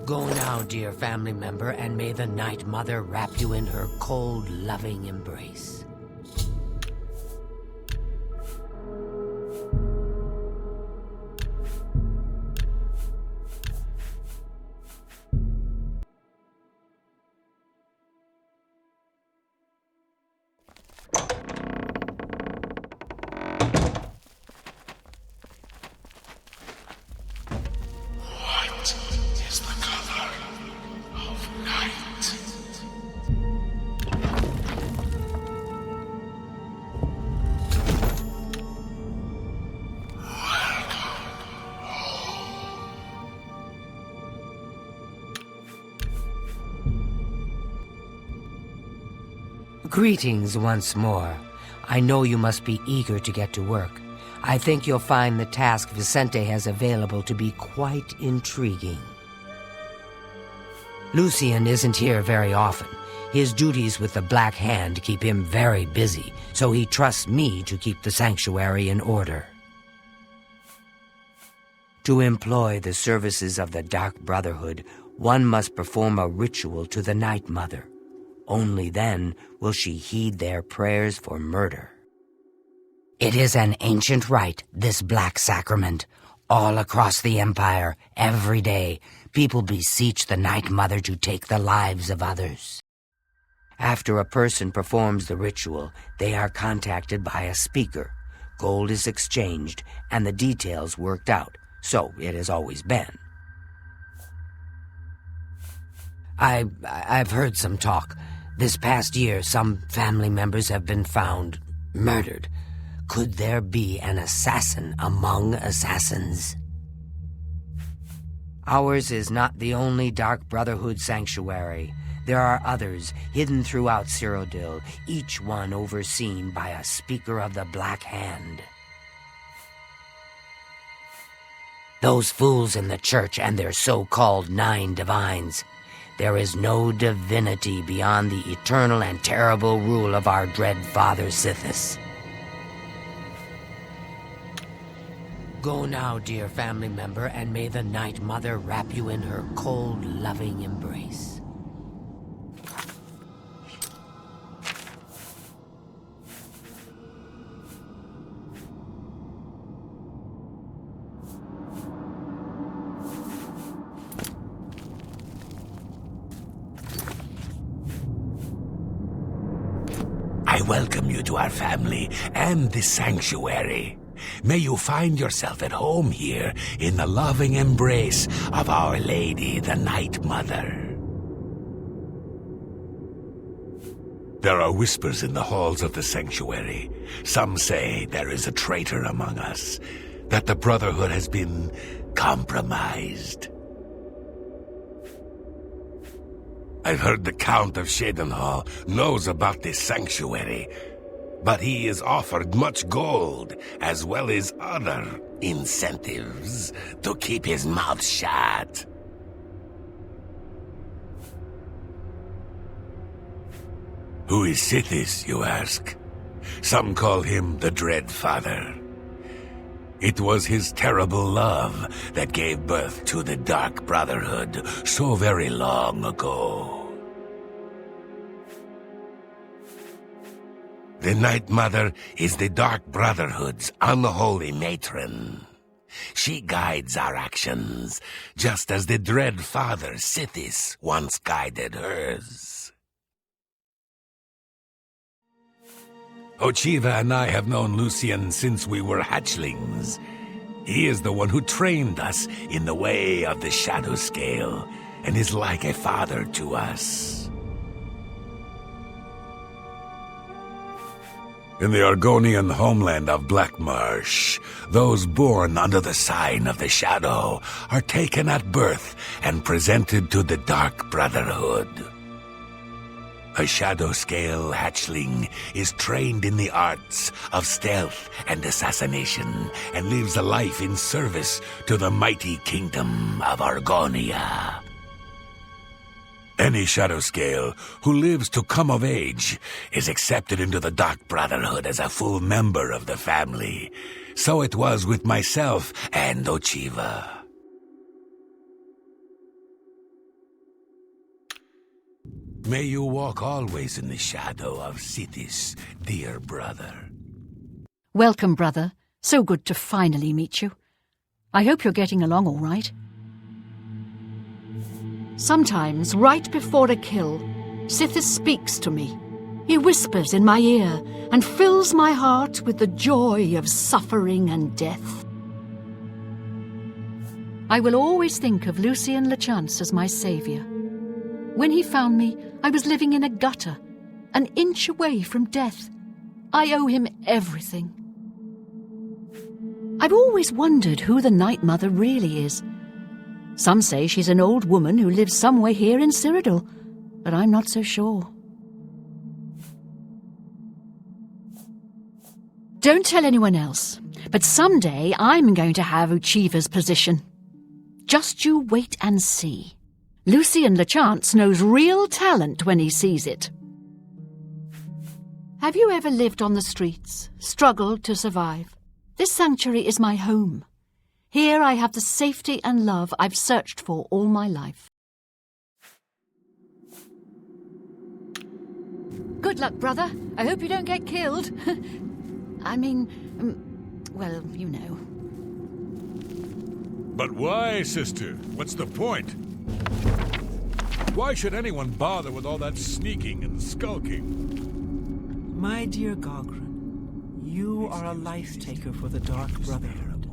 Go now, dear family member, and may the Night Mother wrap you in her cold, loving embrace. Greetings once more. I know you must be eager to get to work. I think you'll find the task Vicente has available to be quite intriguing. Lucian isn't here very often. His duties with the Black Hand keep him very busy, so he trusts me to keep the sanctuary in order. To employ the services of the Dark Brotherhood, one must perform a ritual to the Night Mother. Only then will she heed their prayers for murder. It is an ancient rite, this black sacrament. All across the Empire, every day, people beseech the Night Mother to take the lives of others. After a person performs the ritual, they are contacted by a speaker. Gold is exchanged, and the details worked out. So it has always been. I've heard some talk. This past year, some family members have been found murdered. Could there be an assassin among assassins? Ours is not the only Dark Brotherhood sanctuary. There are others hidden throughout Cyrodiil, each one overseen by a speaker of the Black Hand. Those fools in the church and their so-called 9 divines. There is no divinity beyond the eternal and terrible rule of our dread father Sithis. Go now, dear family member, and may the Night Mother wrap you in her cold, loving embrace. I welcome you to our family and this sanctuary. May you find yourself at home here in the loving embrace of Our Lady, the Night Mother. There are whispers in the halls of the sanctuary. Some say there is a traitor among us, that the Brotherhood has been compromised. I've heard the Count of Shadenhall knows about this sanctuary, but he is offered much gold, as well as other incentives, to keep his mouth shut. Who is Sithis, you ask? Some call him the Dread Father. It was his terrible love that gave birth to the Dark Brotherhood so very long ago. The Night Mother is the Dark Brotherhood's unholy matron. She guides our actions, just as the Dread Father Sithis once guided hers. Ochiva and I have known Lucian since we were hatchlings. He is the one who trained us in the way of the Shadow Scale, and is like a father to us. In the Argonian homeland of Blackmarsh, those born under the sign of the Shadow are taken at birth and presented to the Dark Brotherhood. A Shadow Scale hatchling is trained in the arts of stealth and assassination and lives a life in service to the mighty kingdom of Argonia. Any Shadow Scale who lives to come of age is accepted into the Dark Brotherhood as a full member of the family. So it was with myself and Ochiva. May you walk always in the shadow of Sithis, dear brother. Welcome, brother. So good to finally meet you. I hope you're getting along all right. Sometimes, right before a kill, Sithis speaks to me. He whispers in my ear and fills my heart with the joy of suffering and death. I will always think of Lucien Lechance as my savior. When he found me, I was living in a gutter, an inch away from death. I owe him everything. I've always wondered who the Night Mother really is. Some say she's an old woman who lives somewhere here in Cyrodiil, but I'm not so sure. Don't tell anyone else, but someday I'm going to have Uchiva's position. Just you wait and see. Lucien Lechance knows real talent when he sees it. Have you ever lived on the streets, struggled to survive? This sanctuary is my home. Here I have the safety and love I've searched for all my life. Good luck, brother. I hope you don't get killed. I mean, well, you know. But why, sister? What's the point? Why should anyone bother with all that sneaking and skulking? My dear Gogren, you are a life-taker for the Dark Brotherhood.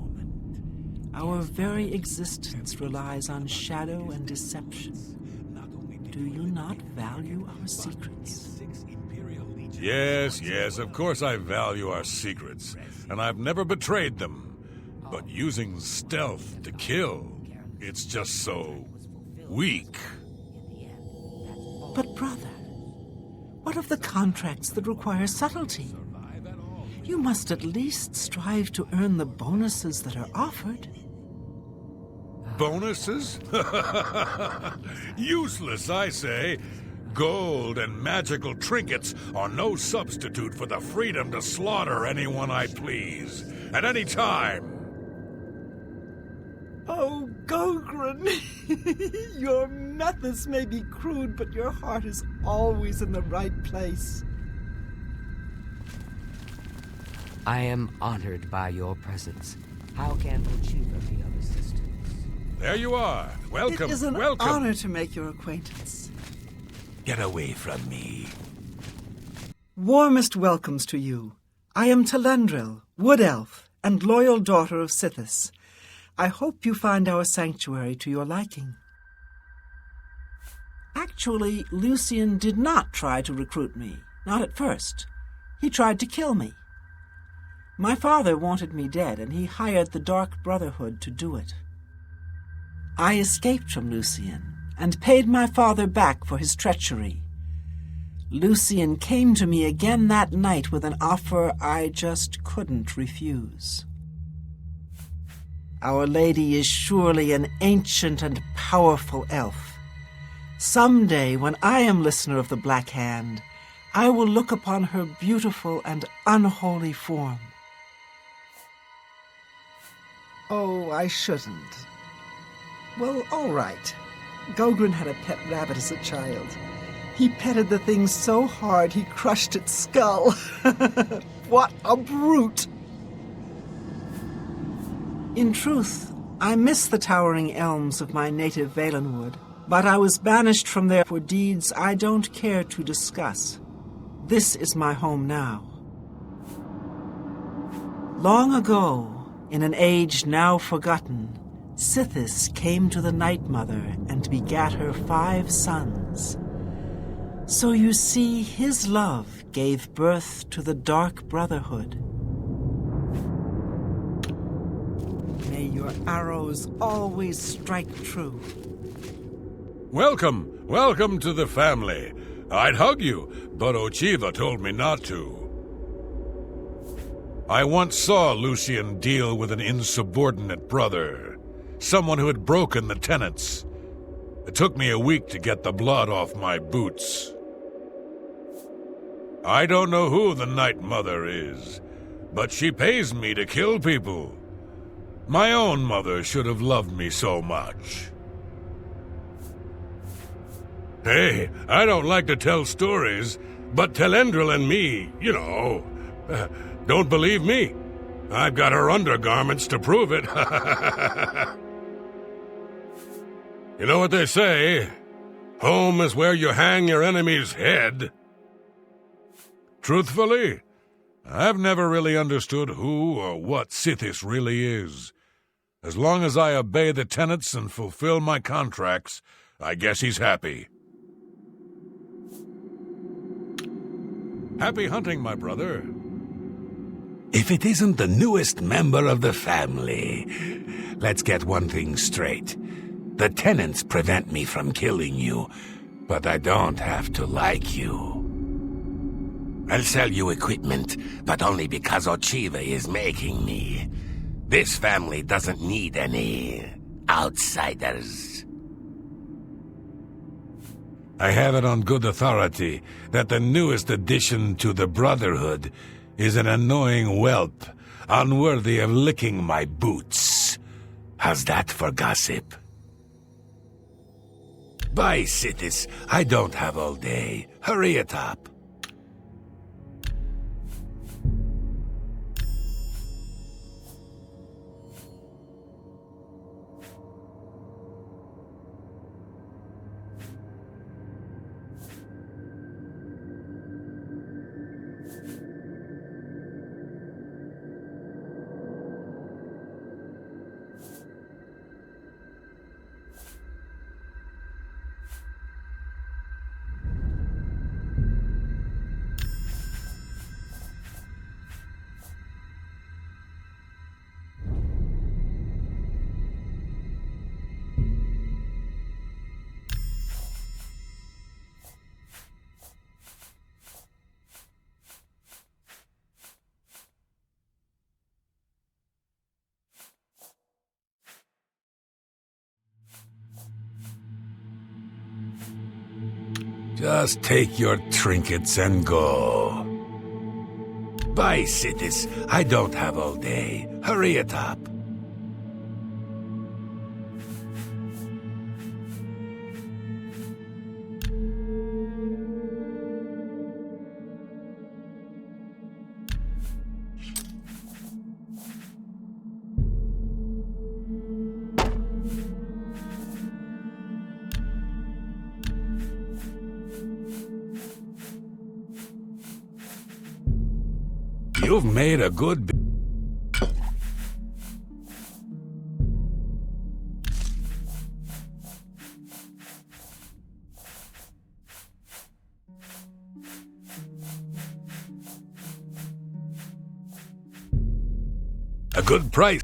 Our very existence relies on shadow and deception. Do you not value our secrets? Yes, of course I value our secrets, and I've never betrayed them. But using stealth to kill, it's just so weak. But brother, what of the contracts that require subtlety? You must at least strive to earn the bonuses that are offered. Bonuses? Useless, I say. Gold and magical trinkets are no substitute for the freedom to slaughter anyone I please, at any time. Oh, Gogren, your methods may be crude, but your heart is always in the right place. I am honored by your presence. How can Ochiva be of assistance? There you are. Welcome, It is an welcome. honor to make your acquaintance. Get away from me. Warmest welcomes to you. I am Telendril, Wood Elf, and loyal daughter of Sithis. I hope you find our sanctuary to your liking. Actually, Lucien did not try to recruit me. Not at first. He tried to kill me. My father wanted me dead, and he hired the Dark Brotherhood to do it. I escaped from Lucien and paid my father back for his treachery. Lucien came to me again that night with an offer I just couldn't refuse. Our Lady is surely an ancient and powerful elf. Someday, when I am listener of the Black Hand, I will look upon her beautiful and unholy form. Oh, I shouldn't. Well, all right. Gogren had a pet rabbit as a child. He petted the thing so hard he crushed its skull. What a brute! In truth, I miss the towering elms of my native Valenwood, but I was banished from there for deeds I don't care to discuss. This is my home now. Long ago, In an age now forgotten, Sithis came to the Night Mother and begat her 5 sons. So you see, his love gave birth to the Dark Brotherhood. May your arrows always strike true. Welcome to the family. I'd hug you, but Ochiva told me not to. I once saw Lucian deal with an insubordinate brother, someone who had broken the tenets. It took me a week to get the blood off my boots. I don't know who the Night Mother is, but she pays me to kill people. My own mother should have loved me so much. Hey, I don't like to tell stories, but Telendril and me, don't believe me. I've got her undergarments to prove it. You know what they say? Home is where you hang your enemy's head. Truthfully, I've never really understood who or what Sithis really is. As long as I obey the tenets and fulfill my contracts, I guess he's happy. Happy hunting, my brother. If it isn't the newest member of the family, let's get one thing straight. The tenants prevent me from killing you, but I don't have to like you. I'll sell you equipment, but only because Ochiva is making me. This family doesn't need any outsiders. I have it on good authority that the newest addition to the Brotherhood is an annoying whelp, unworthy of licking my boots. How's that for gossip? Bye, Sithis. I don't have all day. Hurry it up. Just take your trinkets and go. Bye, Sithis. I don't have all day. Hurry it up. You've made a good... A good price.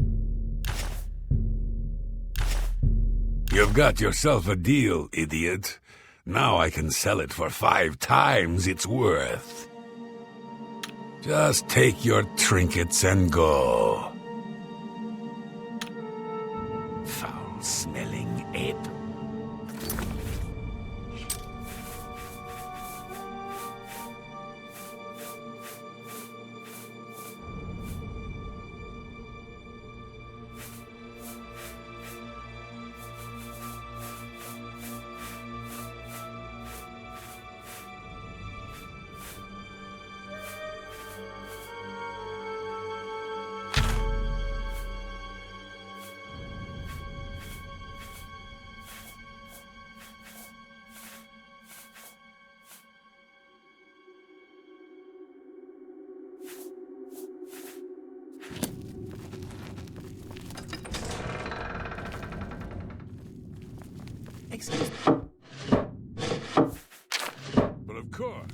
You've got yourself a deal, idiot. Now I can sell it for 5 times its worth. Just take your trinkets and go. Foul-smelling ape. Excuse me. But of course.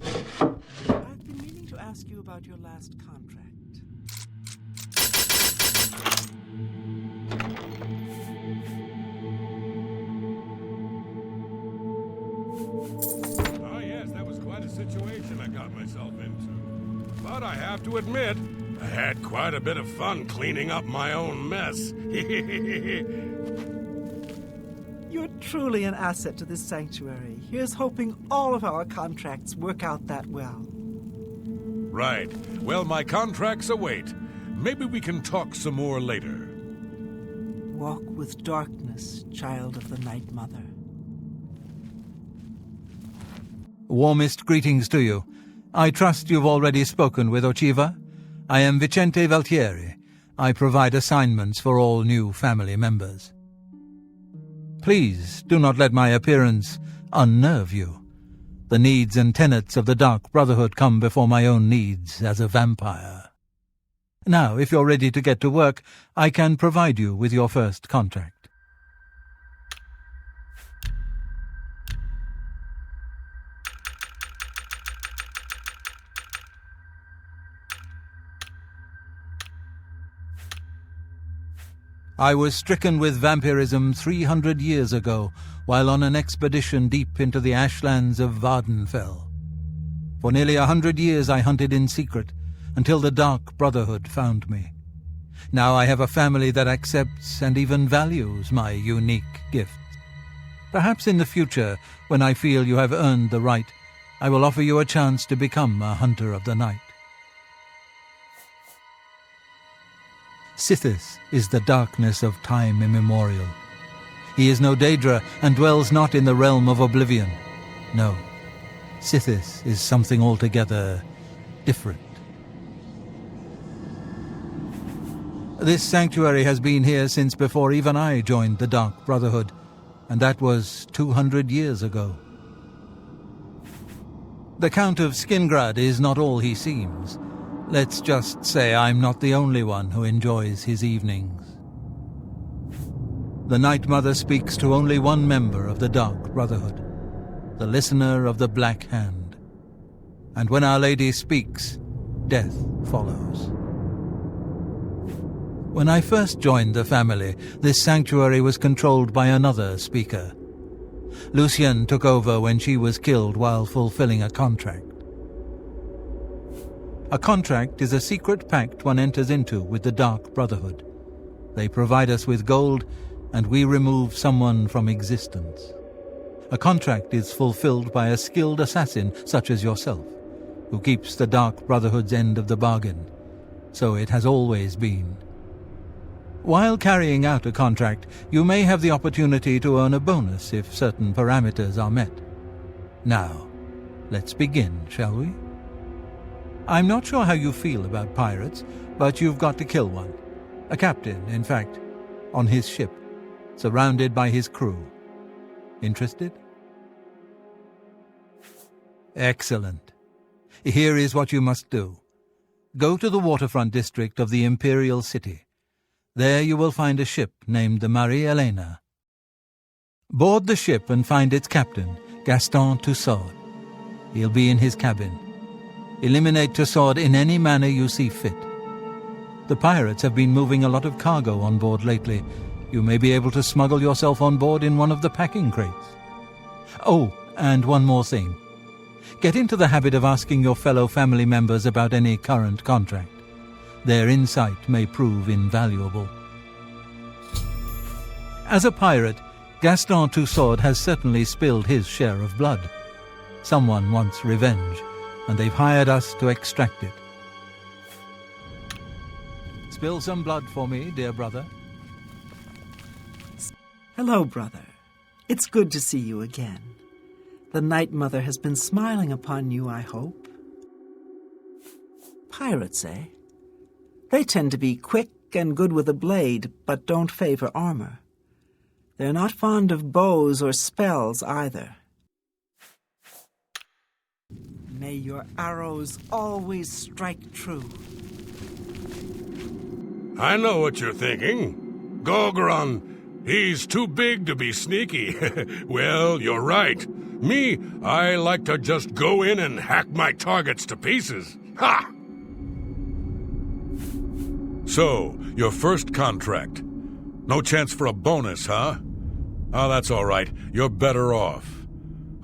I've been meaning to ask you about your last contract. Ah, yes, that was quite a situation I got myself into. But I have to admit, I had quite a bit of fun cleaning up my own mess. You're truly an asset to this sanctuary. Here's hoping all of our contracts work out that well. Right. Well, my contracts await. Maybe we can talk some more later. Walk with darkness, child of the Night Mother. Warmest greetings to you. I trust you've already spoken with Ochiva. I am Vicente Valtieri. I provide assignments for all new family members. Please do not let my appearance unnerve you. The needs and tenets of the Dark Brotherhood come before my own needs as a vampire. Now, if you're ready to get to work, I can provide you with your first contract. I was stricken with vampirism 300 years ago, while on an expedition deep into the ashlands of Vardenfell. For nearly 100 years I hunted in secret, until the Dark Brotherhood found me. Now I have a family that accepts and even values my unique gifts. Perhaps in the future, when I feel you have earned the right, I will offer you a chance to become a hunter of the night. Sithis is the darkness of time immemorial. He is no Daedra and dwells not in the realm of Oblivion. No, Sithis is something altogether different. This sanctuary has been here since before even I joined the Dark Brotherhood, and that was 200 years ago. The Count of Skingrad is not all he seems. Let's just say I'm not the only one who enjoys his evenings. The Night Mother speaks to only one member of the Dark Brotherhood, the Listener of the Black Hand. And when Our Lady speaks, death follows. When I first joined the family, this sanctuary was controlled by another speaker. Lucienne took over when she was killed while fulfilling a contract. A contract is a secret pact one enters into with the Dark Brotherhood. They provide us with gold, and we remove someone from existence. A contract is fulfilled by a skilled assassin such as yourself, who keeps the Dark Brotherhood's end of the bargain. So it has always been. While carrying out a contract, you may have the opportunity to earn a bonus if certain parameters are met. Now, let's begin, shall we? I'm not sure how you feel about pirates, but you've got to kill one. A captain, in fact, on his ship, surrounded by his crew. Interested? Excellent. Here is what you must do. Go to the waterfront district of the Imperial City. There you will find a ship named the Marie Helena. Board the ship and find its captain, Gaston Tussaud. He'll be in his cabin. Eliminate Tussaud in any manner you see fit. The pirates have been moving a lot of cargo on board lately. You may be able to smuggle yourself on board in one of the packing crates. Oh, and one more thing. Get into the habit of asking your fellow family members about any current contract. Their insight may prove invaluable. As a pirate, Gaston Tussaud has certainly spilled his share of blood. Someone wants revenge, and they've hired us to extract it. Spill some blood for me, dear brother. Hello, brother. It's good to see you again. The Night Mother has been smiling upon you, I hope. Pirates, eh? They tend to be quick and good with a blade, but don't favor armor. They're not fond of bows or spells either. May your arrows always strike true. I know what you're thinking. Gogron, He's too big to be sneaky. Well, you're right. Me, I like to just go in and hack my targets to pieces. Ha! So, your first contract. No chance for a bonus, huh? Oh, that's all right. You're better off.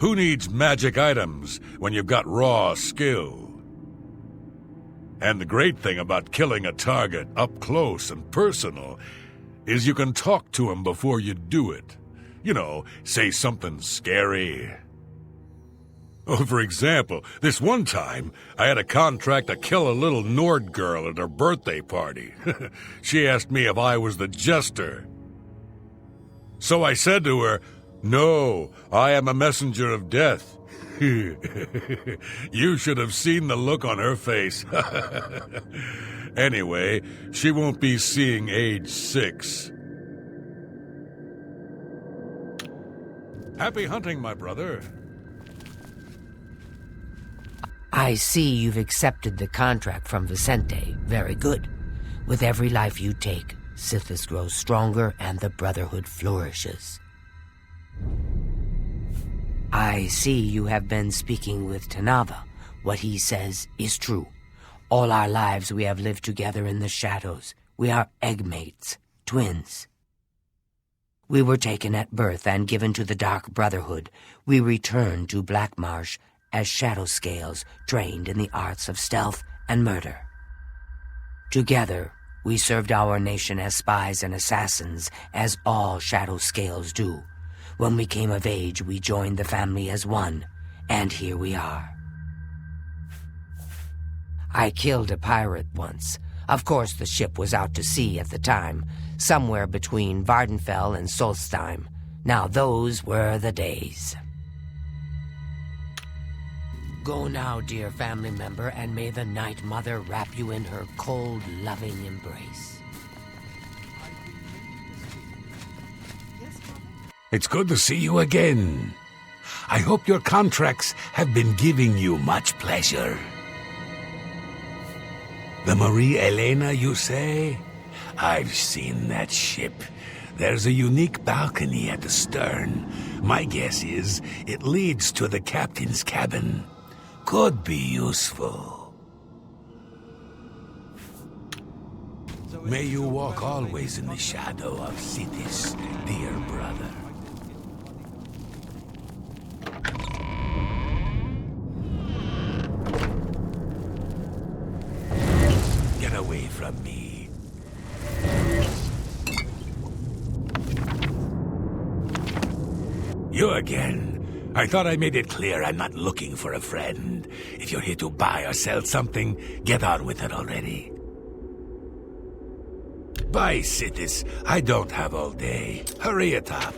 Who needs magic items when you've got raw skill? And the great thing about killing a target up close and personal is you can talk to him before you do it. You know, say something scary. Oh, for example, this one time, I had a contract to kill a little Nord girl at her birthday party. She asked me if I was the jester. So I said to her, "No, I am a messenger of death." You should have seen the look on her face. Anyway, she won't be seeing age 6. Happy hunting, my brother. I see you've accepted the contract from Vicente. Very good. With every life you take, Sithis grows stronger and the Brotherhood flourishes. I see you have been speaking with Tanava. What he says is true. All our lives we have lived together in the shadows. We are eggmates, twins. We were taken at birth and given to the Dark Brotherhood. We returned to Black Marsh as shadow scales trained in the arts of stealth and murder. Together, we served our nation as spies and assassins, as all shadow scales do. When we came of age, we joined the family as one, and here we are. I killed a pirate once. Of course, the ship was out to sea at the time, somewhere between Vardenfell and Solstheim. Now those were the days. Go now, dear family member, and may the Night Mother wrap you in her cold, loving embrace. It's good to see you again. I hope your contracts have been giving you much pleasure. The Marie Elena, you say? I've seen that ship. There's a unique balcony at the stern. My guess is it leads to the captain's cabin. Could be useful. May you walk always in the shadow of Sithis, dear brother. Get away from me. You again. I thought I made it clear I'm not looking for a friend. If you're here to buy or sell something, get on with it already. Bye, Sithis. I don't have all day. Hurry it up.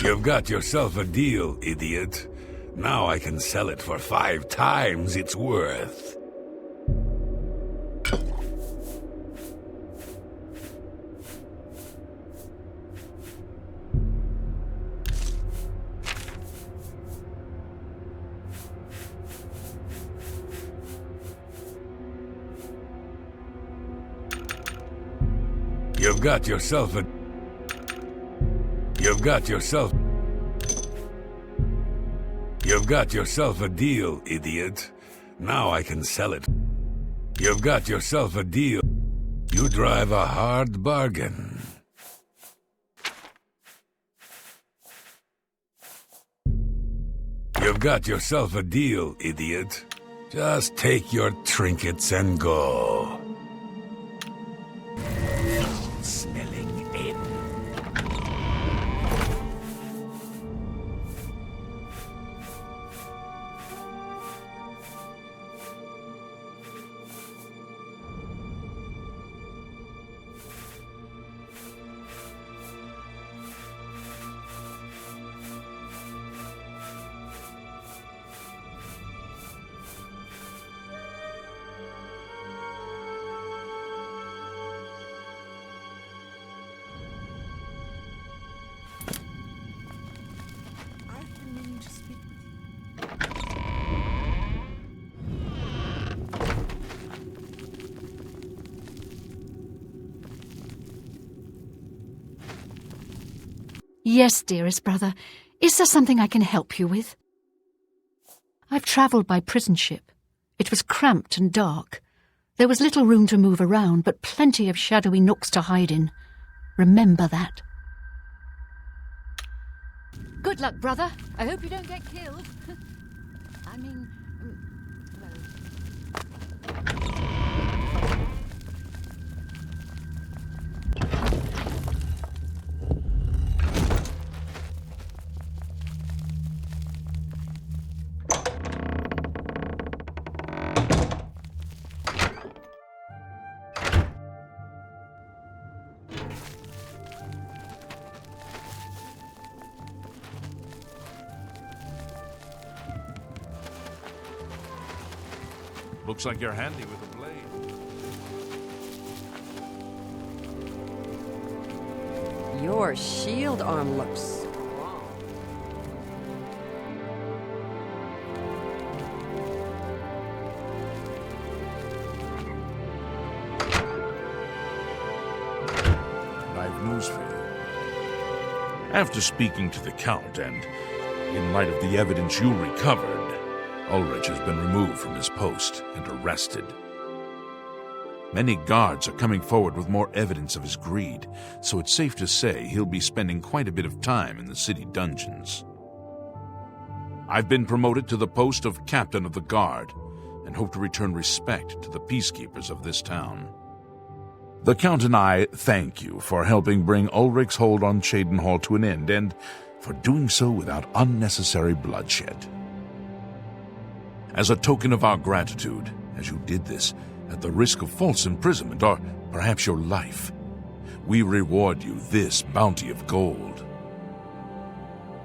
You've got yourself a deal, idiot. Now I can sell it for 5 times its worth. You've got yourself a deal, idiot. Now I can sell it. You've got yourself a deal. You drive a hard bargain. You've got yourself a deal, idiot. Just take your trinkets and go. Smelling in. Yes, dearest brother. Is there something I can help you with? I've travelled by prison ship. It was cramped and dark. There was little room to move around, but plenty of shadowy nooks to hide in. Remember that. Good luck, brother. I hope you don't get killed. I mean, Looks like you're handy with a blade. Your shield arm looks strong. I've news for you. After speaking to the Count, and in light of the evidence you recovered, Ulrich has been removed from his post and arrested. Many guards are coming forward with more evidence of his greed, so it's safe to say he'll be spending quite a bit of time in the city dungeons. I've been promoted to the post of Captain of the Guard, and hope to return respect to the peacekeepers of this town. The Count and I thank you for helping bring Ulrich's hold on Cheydinhal to an end, and for doing so without unnecessary bloodshed. As a token of our gratitude, as you did this at the risk of false imprisonment or perhaps your life, we reward you this bounty of gold.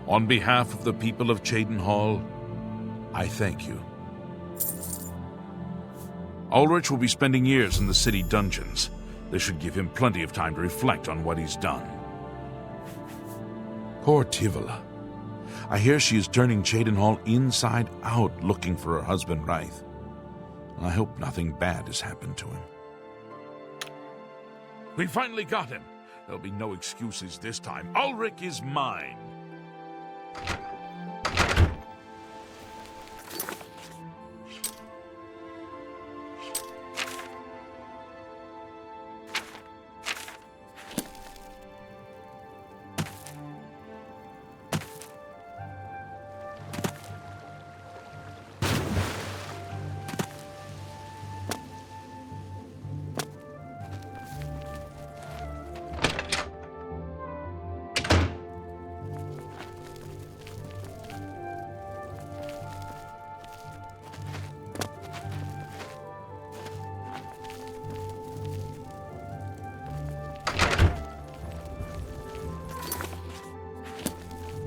On behalf of the people of Cheydinhal, I thank you. Ulrich will be spending years in the city dungeons. This should give him plenty of time to reflect on what he's done. Poor Tivola. I hear she is turning Cheydinhal inside out looking for her husband Wraith. I hope nothing bad has happened to him. We finally got him. There'll be no excuses this time. Ulrich is mine.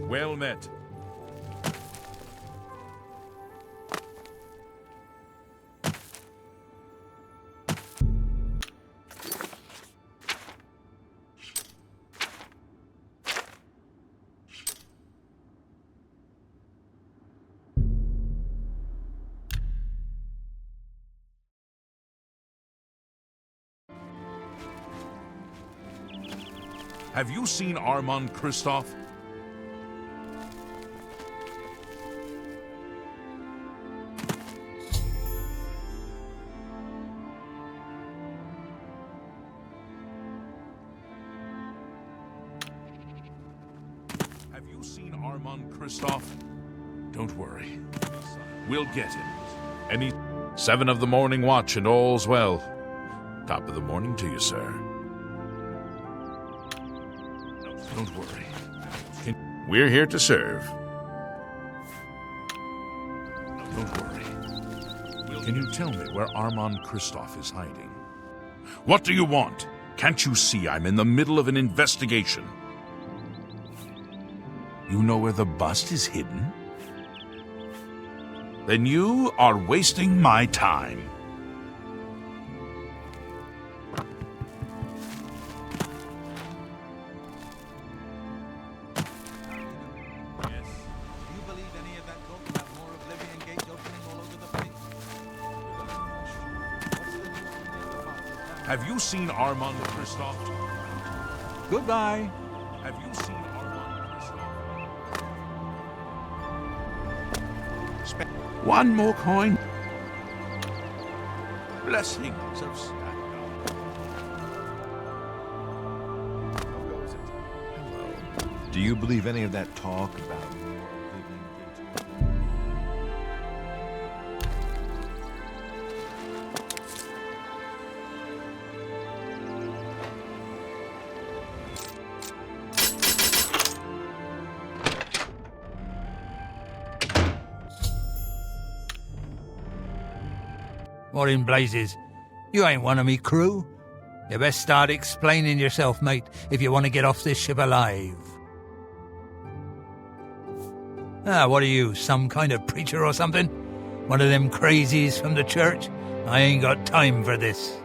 Well met. Have you seen Armand Kristoff? Have you seen Armand Kristoff? Don't worry. We'll get him. Any 7 of the morning watch and all's well. Top of the morning to you, sir. Don't worry. We're here to serve. Don't worry. Can you tell me where Armand Kristoff is hiding? What do you want? Can't you see I'm in the middle of an investigation? You know where the bust is hidden? Then you are wasting my time. Have you seen Armand Kristoff? Goodbye. Have you seen Armand? One more coin. Blessings of Do you believe any of that talk about What in blazes? You ain't one of me crew. You best start explaining yourself, mate, if you want to get off this ship alive. What are you, some kind of preacher or something? One of them crazies from the church? I ain't got time for this.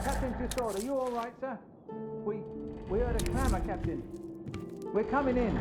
Captain Tussaud, are you all right, sir? We heard a clamour, Captain. We're coming in.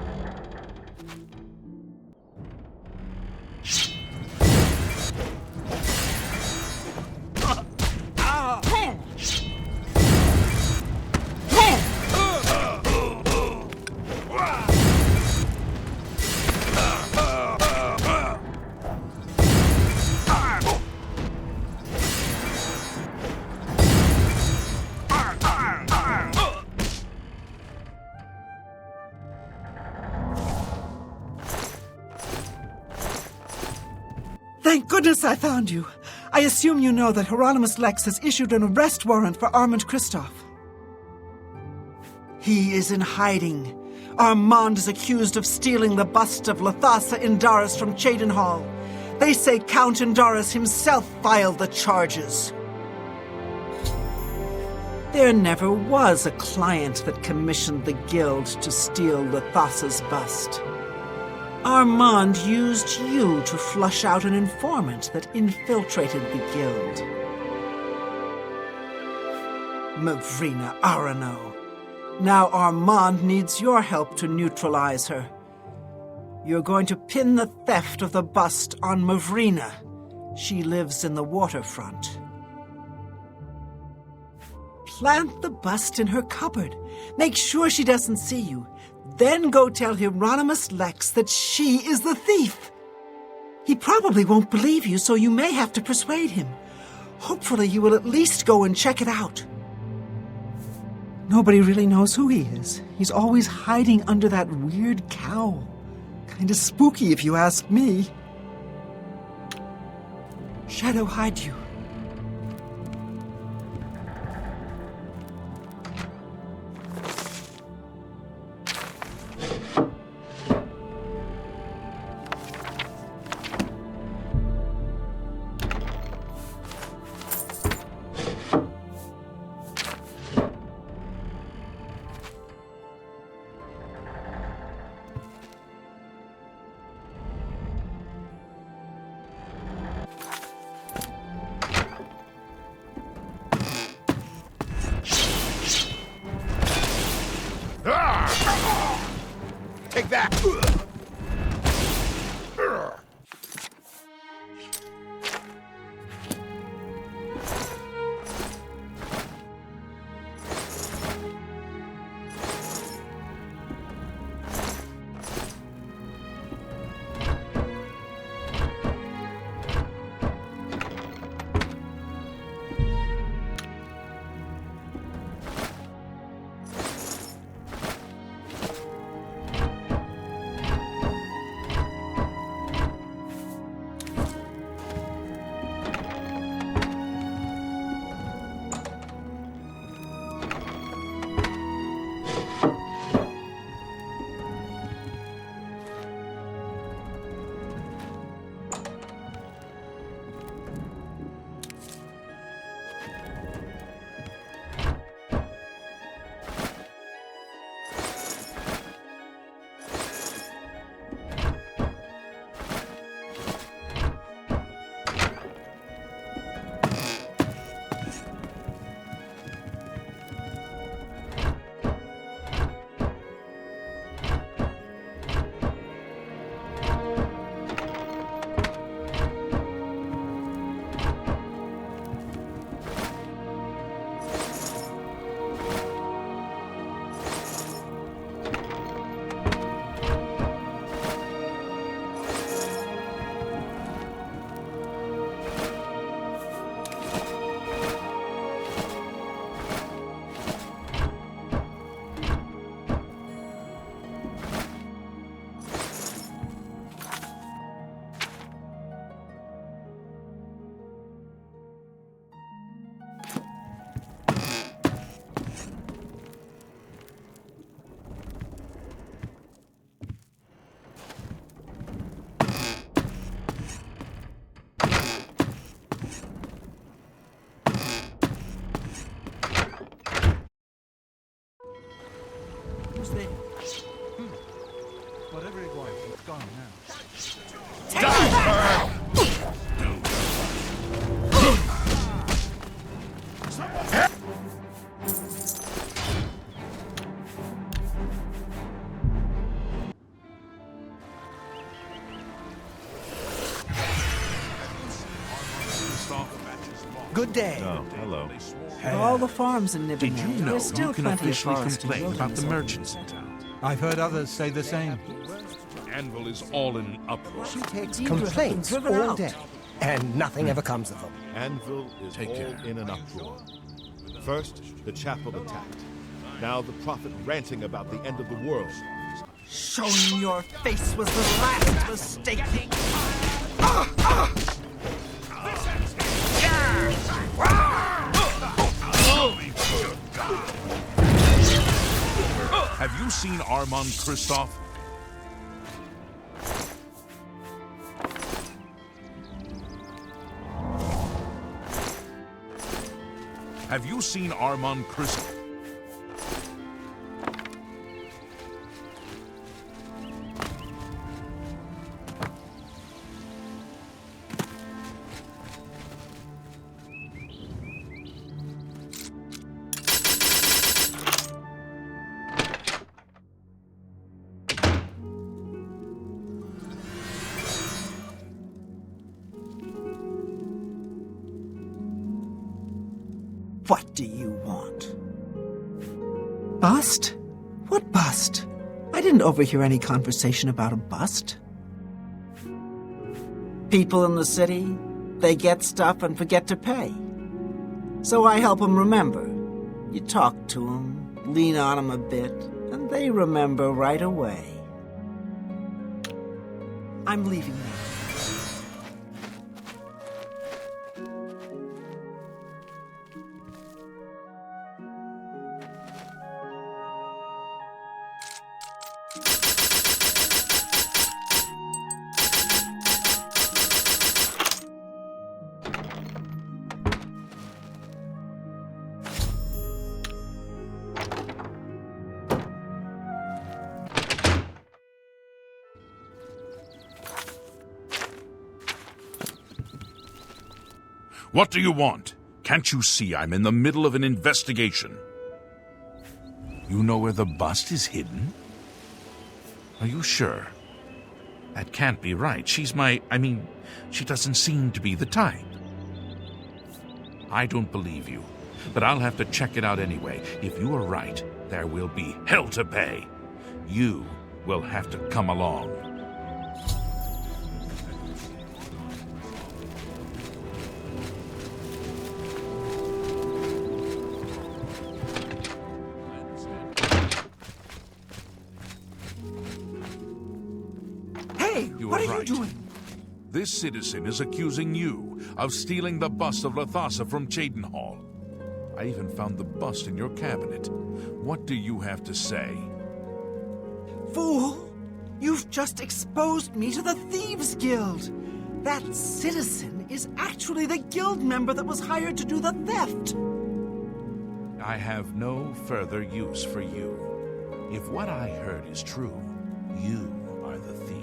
Thank goodness I found you. I assume you know that Hieronymus Lex has issued an arrest warrant for Armand Kristoff. He is in hiding. Armand is accused of stealing the bust of Lathasa Indaris from Cheydinhal. They say Count Indaris himself filed the charges. There never was a client that commissioned the guild to steal Lathasa's bust. Armand used you to flush out an informant that infiltrated the guild. Mavrina Arano. Now Armand needs your help to neutralize her. You're going to pin the theft of the bust on Mavrina. She lives in the waterfront. Plant the bust in her cupboard. Make sure she doesn't see you. Then go tell Hieronymus Lex that she is the thief. He probably won't believe you, so you may have to persuade him. Hopefully you will at least go and check it out. Nobody really knows who he is. He's always hiding under that weird cowl. Kinda spooky if you ask me. Shadow hide you. Take that! Who's there? Whatever it was, it's gone now. Good day. Oh, hello. With all the farms in Nibban, Did you know there's still you can plenty of officially forest and complain about the wilderness merchants in town? I've heard others say the same. Anvil is all in an uproar. She takes Deidre have been complaints driven all out. day, and nothing ever comes of them. Anvil is Take all care. in an uproar. First, the chapel attacked. Now the prophet ranting about the end of the world. Showing your face was the last mistake. Have you seen Armand Kristoff? Have you seen Armand Kristoff? What do you want? Bust? What bust? I didn't overhear any conversation about a bust. People in the city, they get stuff and forget to pay. So I help them remember. You talk to them, lean on them a bit, and they remember right away. I'm leaving now. What do you want? Can't you see I'm in the middle of an investigation? You know where the bust is hidden? Are you sure? That can't be right. She doesn't seem to be the type. I don't believe you, but I'll have to check it out anyway. If you are right, there will be hell to pay. You will have to come along. What are you doing? This citizen is accusing you of stealing the bust of Lathasa from Cheydinhal. I even found the bust in your cabinet. What do you have to say? Fool! You've just exposed me to the Thieves' Guild! That citizen is actually the guild member that was hired to do the theft! I have no further use for you. If what I heard is true, you are the thief.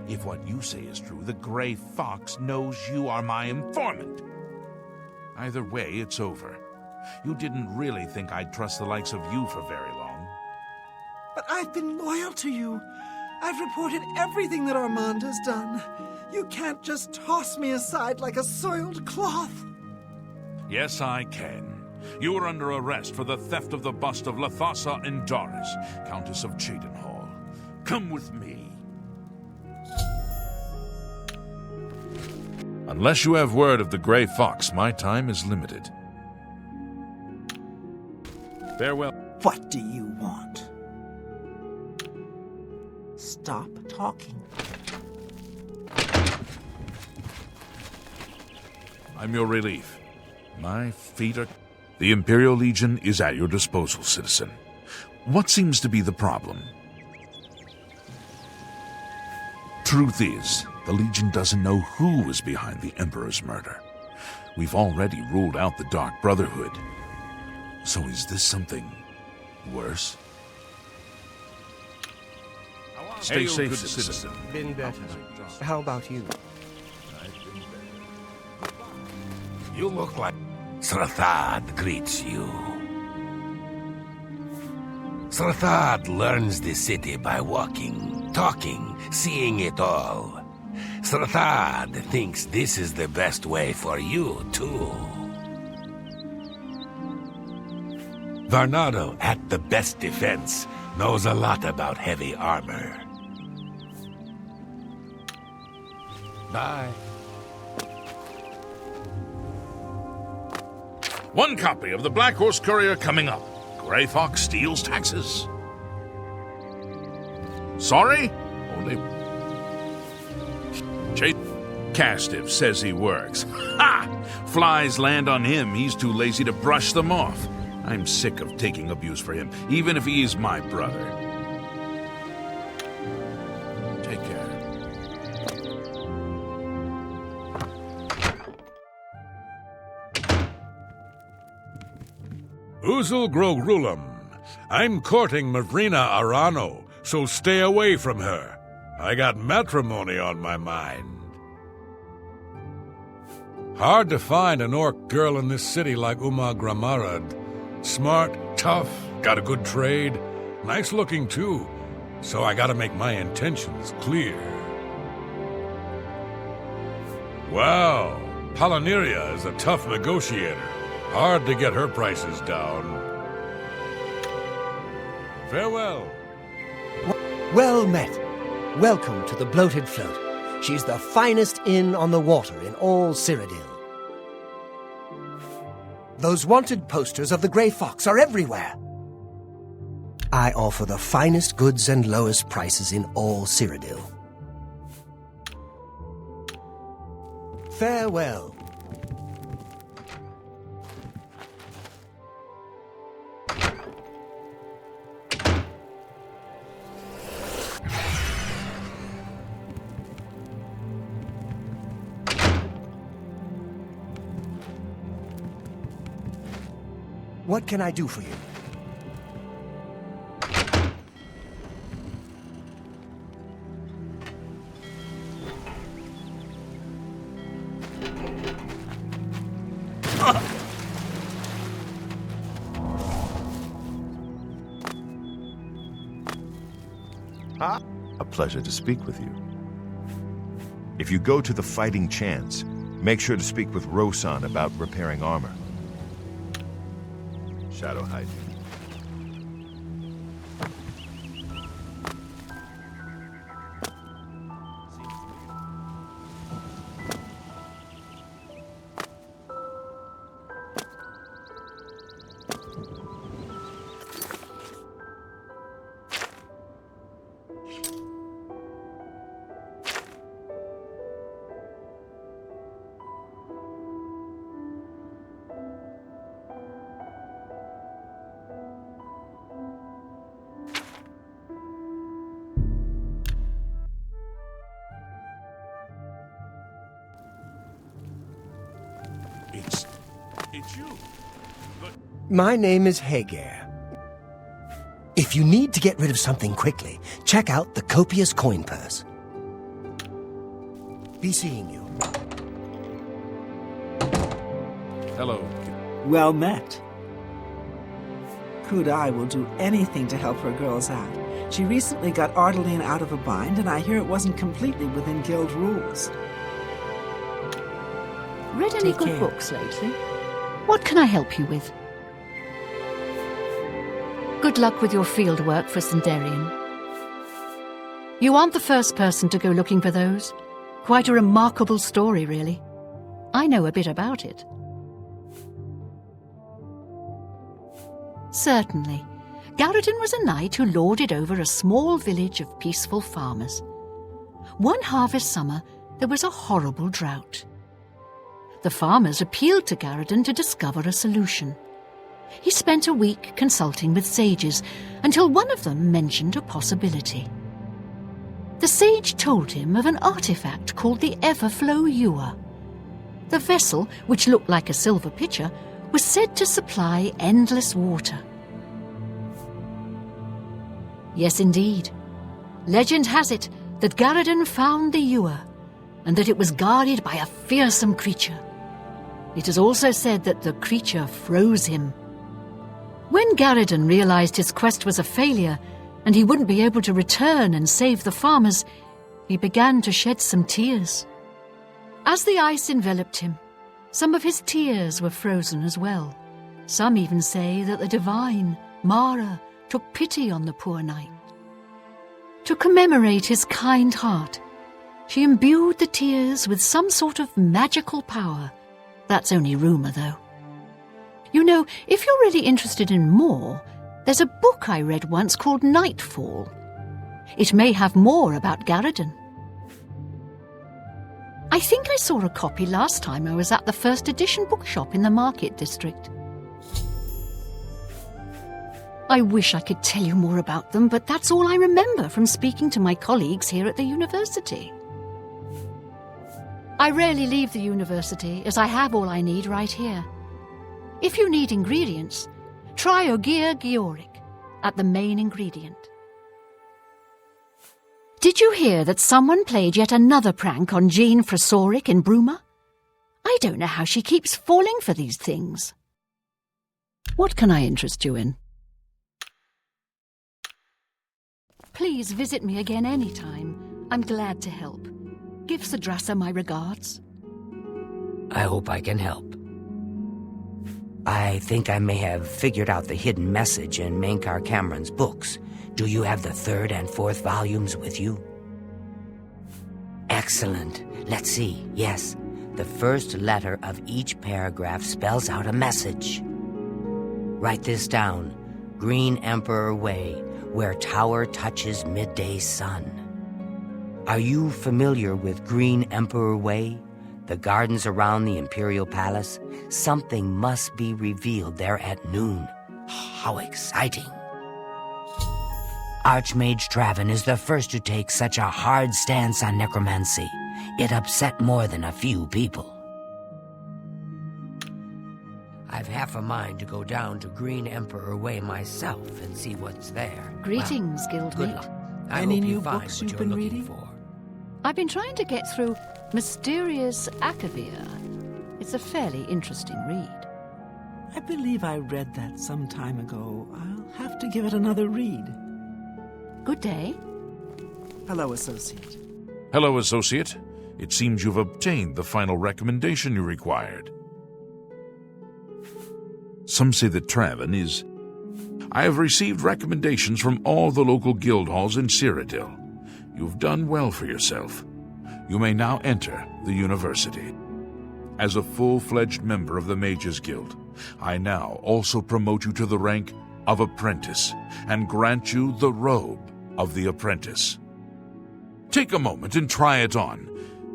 If what you say is true, the Gray Fox knows you are my informant. Either way, it's over. You didn't really think I'd trust the likes of you for very long. But I've been loyal to you. I've reported everything that Armand has done. You can't just toss me aside like a soiled cloth. Yes, I can. You are under arrest for the theft of the bust of Lathasa and Doris, Countess of Cheydinhal. Come with me. Unless you have word of the Gray Fox, my time is limited. Farewell. What do you want? Stop talking. I'm your relief. My feet are... The Imperial Legion is at your disposal, citizen. What seems to be the problem? Truth is, the Legion doesn't know who is behind the Emperor's murder. We've already ruled out the Dark Brotherhood. So is this something worse? Stay Hail, safe, good citizen. Been better. How about you? You look like... Srathad greets you. Srathad learns the city by walking, talking, seeing it all. Srathad thinks this is the best way for you, too. Varnado, at the best defense, knows a lot about heavy armor. Bye. One copy of the Black Horse Courier coming up. Grey Fox steals taxes. Sorry? Only... Chase Castiff says he works. Ha! Flies land on him, he's too lazy to brush them off. I'm sick of taking abuse for him, even if he's my brother. Take care. Uzul Grogulam. I'm courting Mavrina Arano, so stay away from her. I got matrimony on my mind. Hard to find an orc girl in this city like Uma Gramarad. Smart, tough, got a good trade, nice looking too. So I gotta make my intentions clear. Wow, Palinira is a tough negotiator. Hard to get her prices down. Farewell. Well met. Welcome to the Bloated Float. She's the finest inn on the water in all Cyrodiil. Those wanted posters of the Grey Fox are everywhere. I offer the finest goods and lowest prices in all Cyrodiil. Farewell. What can I do for you? A pleasure to speak with you. If you go to the Fighting Chance, make sure to speak with Rosan about repairing armor. Shadowhide. It's you. But... My name is Hagar. If you need to get rid of something quickly, check out the Copious Coin Purse. Be seeing you. Hello. Well met. Kudai will do anything to help her girls out. She recently got Ardeline out of a bind, and I hear it wasn't completely within guild rules. Read any good books lately? What can I help you with? Good luck with your field work for Sindarian. You aren't the first person to go looking for those. Quite a remarkable story, really. I know a bit about it. Certainly. Garradin was a knight who lorded over a small village of peaceful farmers. One harvest summer, there was a horrible drought. The farmers appealed to Garradin to discover a solution. He spent a week consulting with sages until one of them mentioned a possibility. The sage told him of an artifact called the Everflow Ewer. The vessel, which looked like a silver pitcher, was said to supply endless water. Yes, indeed. Legend has it that Garridan found the ewer, and that it was guarded by a fearsome creature. It is also said that the creature froze him. When Garridan realized his quest was a failure, and he wouldn't be able to return and save the farmers, he began to shed some tears. As the ice enveloped him, some of his tears were frozen as well. Some even say that the divine, Mara, took pity on the poor knight. To commemorate his kind heart, she imbued the tears with some sort of magical power. That's only rumor, though. You know, if you're really interested in more, there's a book I read once called Nightfall. It may have more about Garridan. I think I saw a copy last time I was at the first edition bookshop in the Market District. I wish I could tell you more about them, but that's all I remember from speaking to my colleagues here at the university. I rarely leave the university, as I have all I need right here. If you need ingredients, try Ogier Georic at the main ingredient. Did you hear that someone played yet another prank on Jean Frasoric in Bruma? I don't know how she keeps falling for these things. What can I interest you in? Please visit me again anytime. I'm glad to help. Give Sadrasa my regards. I hope I can help. I think I may have figured out the hidden message in Mainkar Cameron's books. Do you have the 3rd and 4th volumes with you? Excellent. Let's see. Yes, the first letter of each paragraph spells out a message. Write this down. Green Emperor Way, where tower touches midday sun. Are you familiar with Green Emperor Way? The gardens around the Imperial Palace? Something must be revealed there at noon. How exciting! Archmage Traven is the first to take such a hard stance on necromancy. It upset more than a few people. I've half a mind to go down to Green Emperor Way myself and see what's there. Greetings, Guildmate. Good luck. I Any hope you new find books what you've you're been looking reading? for. I've been trying to get through Mysterious Akavir. It's a fairly interesting read. I believe I read that some time ago. I'll have to give it another read. Good day. Hello, Associate. Hello, Associate. It seems you've obtained the final recommendation you required. Some say that Traven is... I have received recommendations from all the local guild halls in Cyrodiil. You've done well for yourself. You may now enter the university. As a full-fledged member of the Mages Guild, I now also promote you to the rank of apprentice and grant you the robe of the apprentice. Take a moment and try it on.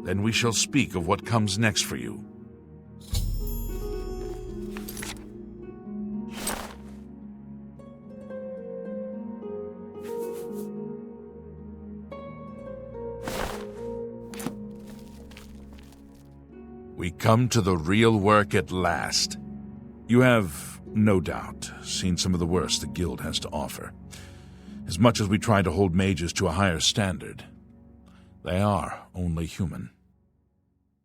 Then we shall speak of what comes next for you. We come to the real work at last. You have, no doubt, seen some of the worst the Guild has to offer. As much as we try to hold mages to a higher standard, they are only human.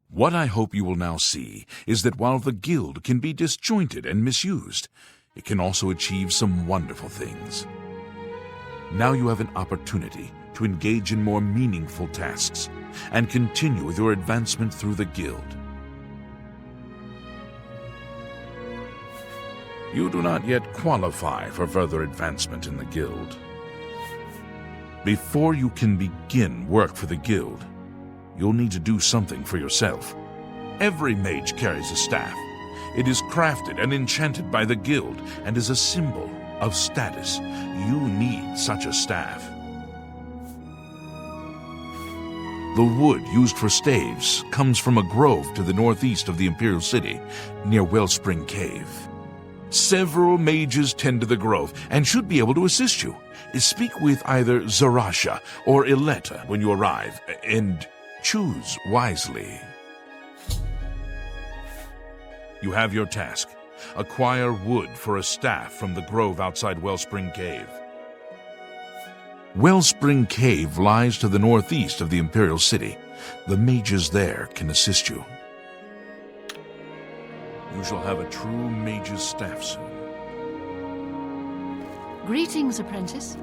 What I hope you will now see is that while the Guild can be disjointed and misused, it can also achieve some wonderful things. Now you have an opportunity to engage in more meaningful tasks and continue with your advancement through the Guild. You do not yet qualify for further advancement in the Guild. Before you can begin work for the Guild, you'll need to do something for yourself. Every mage carries a staff. It is crafted and enchanted by the Guild and is a symbol of status. You need such a staff. The wood used for staves comes from a grove to the northeast of the Imperial City, near Wellspring Cave. Several mages tend to the grove and should be able to assist you. Speak with either Zarasha or Ileta when you arrive, and choose wisely. You have your task. Acquire wood for a staff from the grove outside Wellspring Cave. Wellspring Cave lies to the northeast of the Imperial City. The mages there can assist you. You shall have a true mage's staff soon. Greetings, apprentice.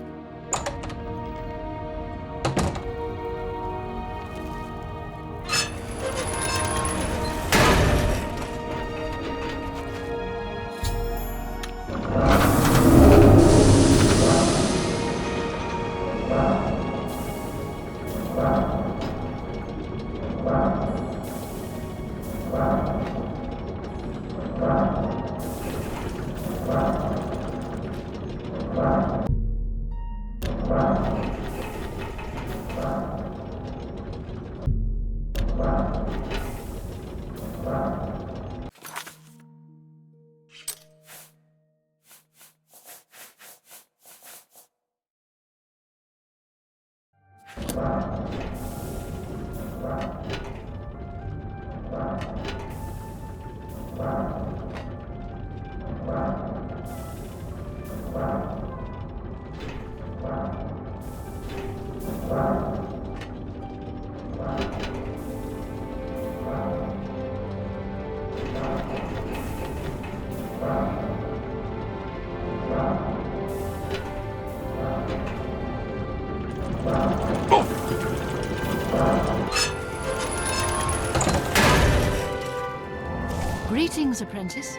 Greetings, apprentice.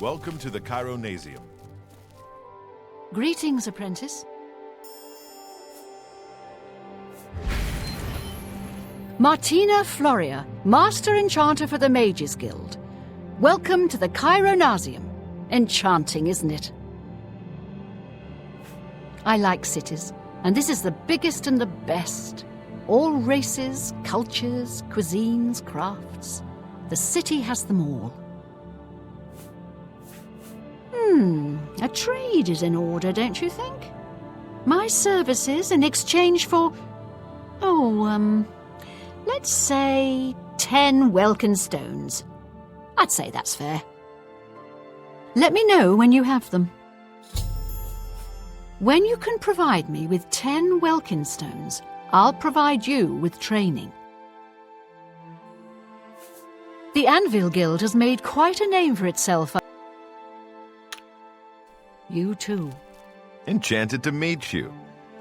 Welcome to the Chironasium. Greetings, apprentice. Martina Floria, Master Enchanter for the Mages Guild. Welcome to the Chironasium. Enchanting, isn't it? I like cities, and this is the biggest and the best. All races, cultures, cuisines, crafts. The city has them all. A trade is in order, don't you think? My services in exchange for... let's say 10 Welkin stones. I'd say that's fair. Let me know when you have them. When you can provide me with 10 Welkin stones, I'll provide you with training. The Anvil Guild has made quite a name for itself. You too. Enchanted to meet you.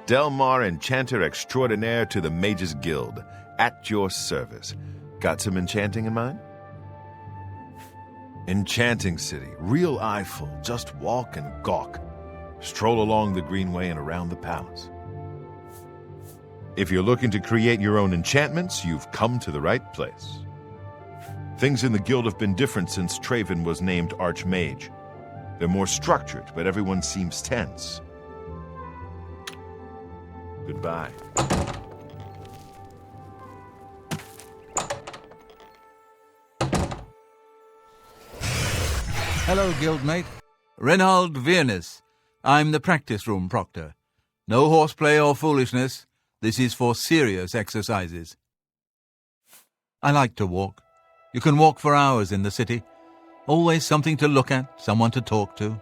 Delmar, Enchanter Extraordinaire to the Mages Guild. At your service. Got some enchanting in mind? Enchanting City. Real eyeful. Just walk and gawk. Stroll along the Greenway and around the palace. If you're looking to create your own enchantments, you've come to the right place. Things in the guild have been different since Traven was named Archmage. They're more structured, but everyone seems tense. Goodbye. Hello, guildmate. Reinald Viernes. I'm the practice room proctor. No horseplay or foolishness. This is for serious exercises. I like to walk. You can walk for hours in the city. Always something to look at, someone to talk to.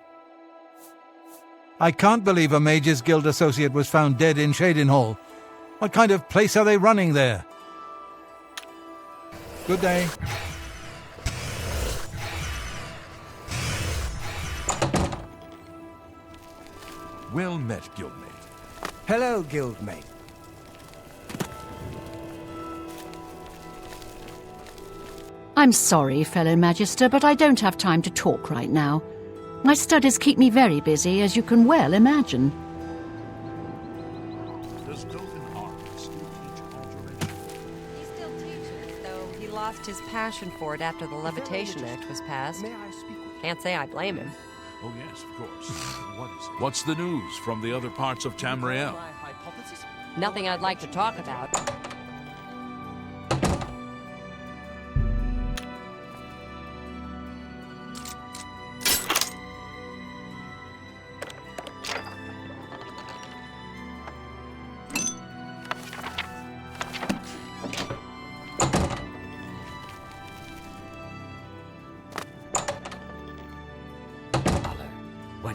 I can't believe a Mages Guild associate was found dead in Shadenhall. What kind of place are they running there? Good day. Well met, guildmate. Hello, guildmate. I'm sorry, fellow Magister, but I don't have time to talk right now. My studies keep me very busy, as you can well imagine. Does Dothan Ark still teach alteration? He still teaches, though he lost his passion for it after the Levitation Act was passed. Can't say I blame him. Oh, yes, of course. What is it? What's the news from the other parts of Tamriel? Nothing I'd like to talk about.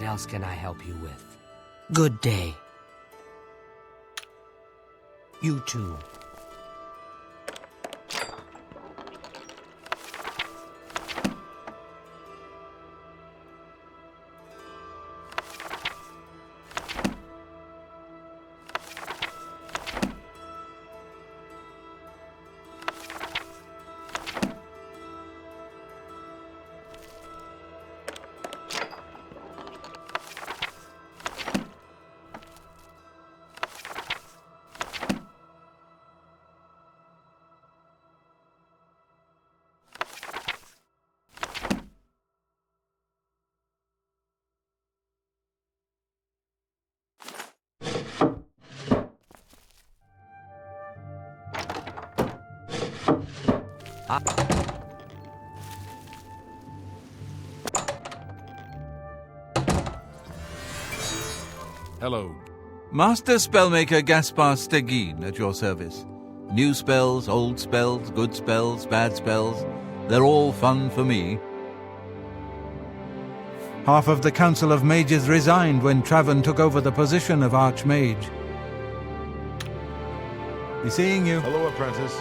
What else can I help you with? Good day. You too. Hello. Master Spellmaker Gaspar Stegin at your service. New spells, old spells, good spells, bad spells. They're all fun for me. Half of the Council of Mages resigned when Traven took over the position of Archmage. Be seeing you. Hello, apprentice.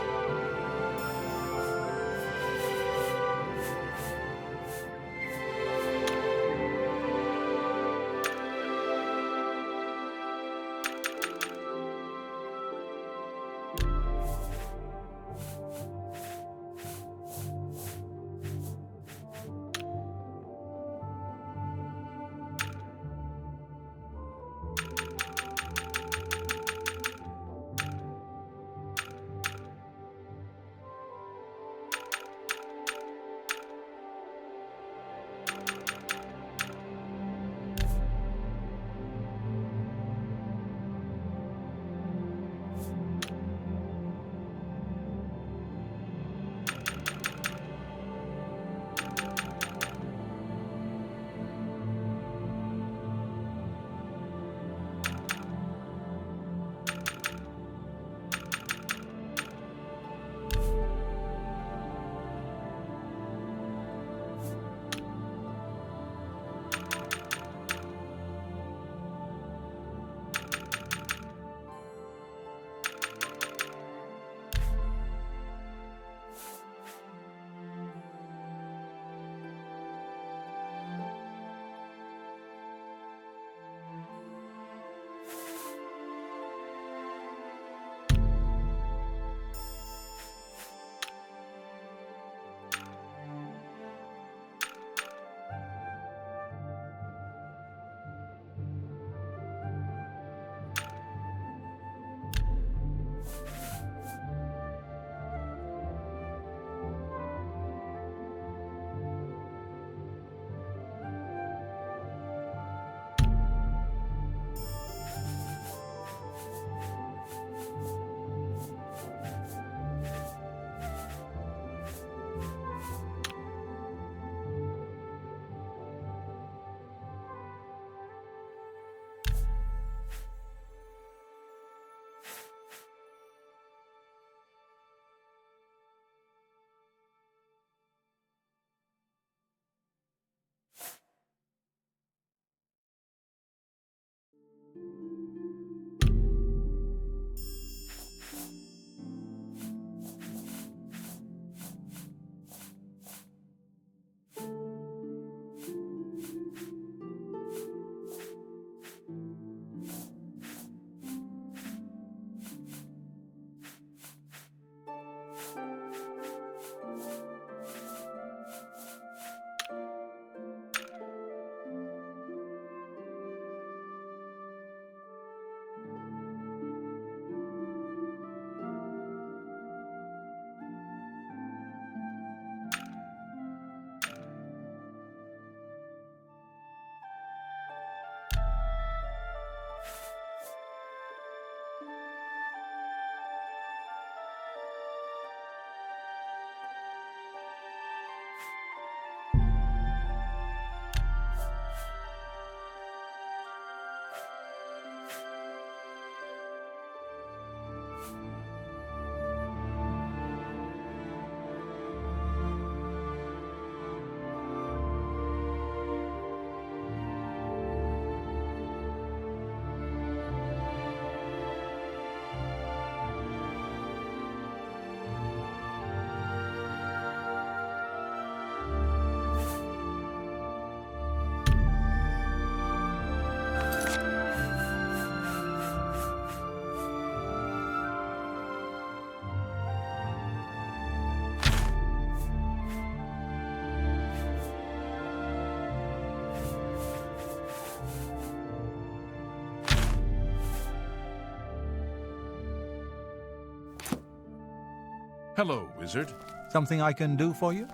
Hello, wizard. Something I can do for you?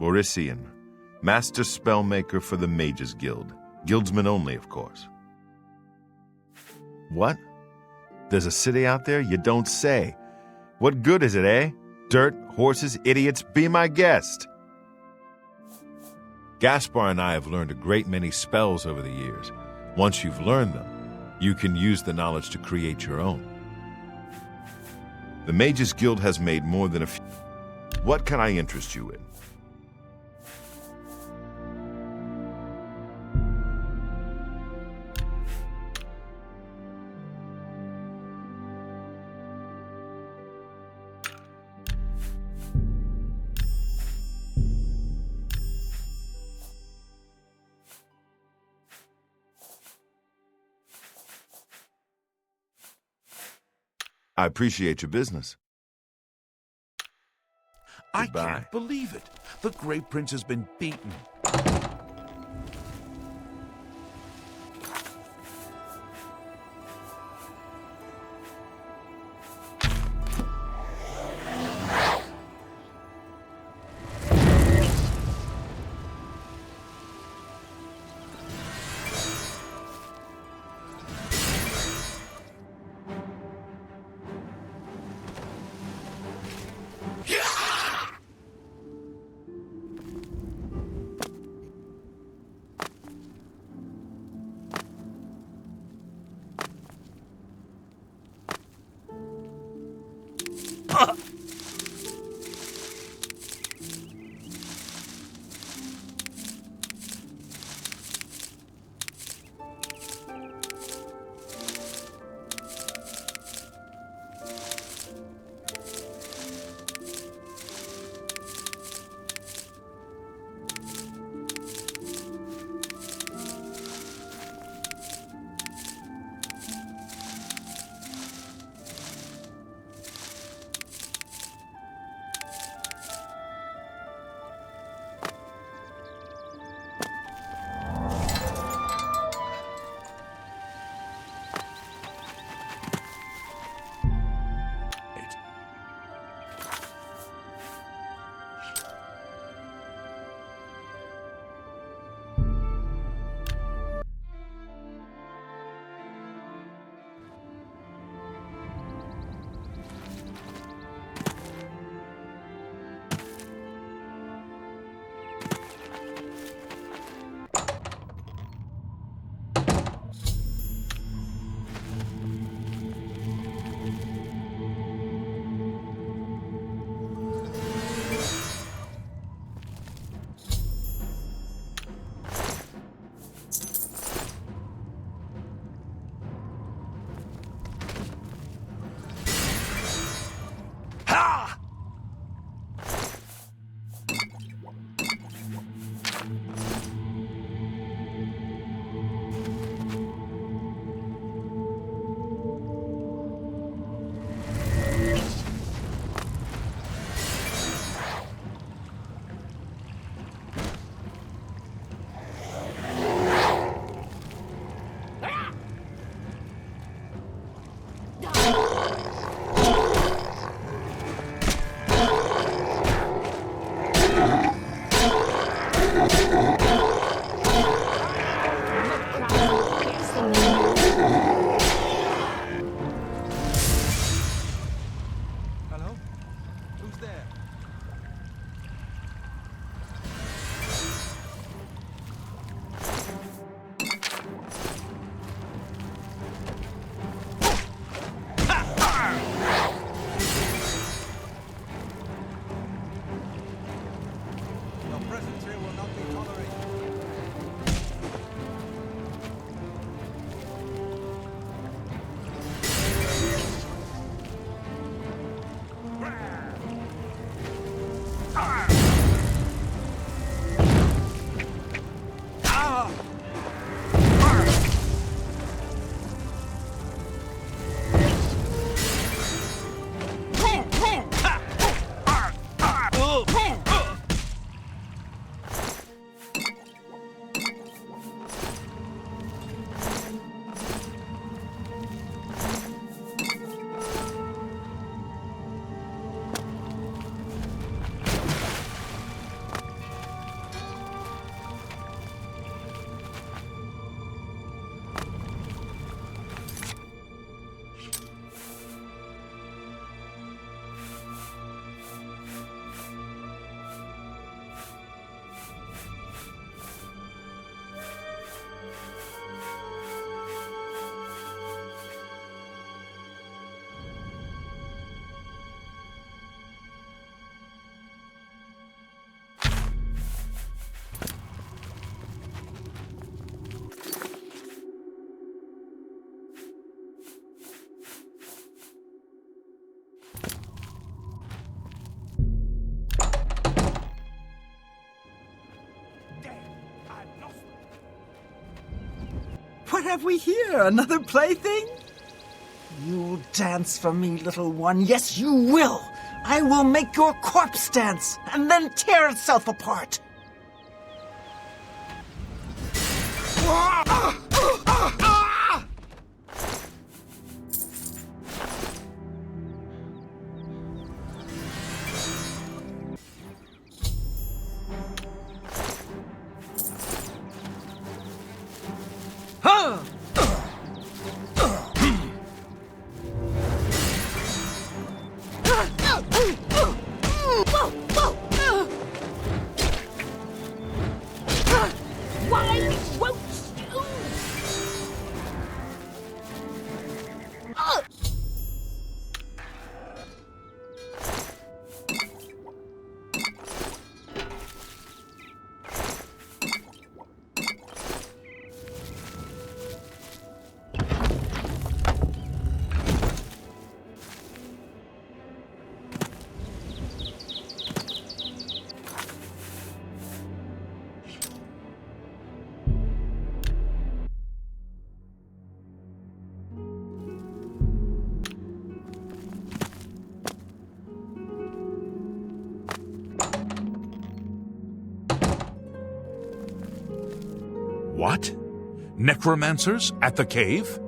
Borisian, Master Spellmaker for the Mages Guild. Guildsmen only, of course. What? There's a city out there? You don't say. What good is it, eh? Dirt, horses, idiots, be my guest. Gaspar and I have learned a great many spells over the years. Once you've learned them, you can use the knowledge to create your own. The Mages Guild has made more than a few. What can I interest you in? I appreciate your business. I Goodbye. can't believe it. The Great Prince has been beaten. What have we here? Another plaything? You'll dance for me, little one. Yes, you will. I will make your corpse dance and then tear itself apart. Why won't you? What? Necromancers at the cave?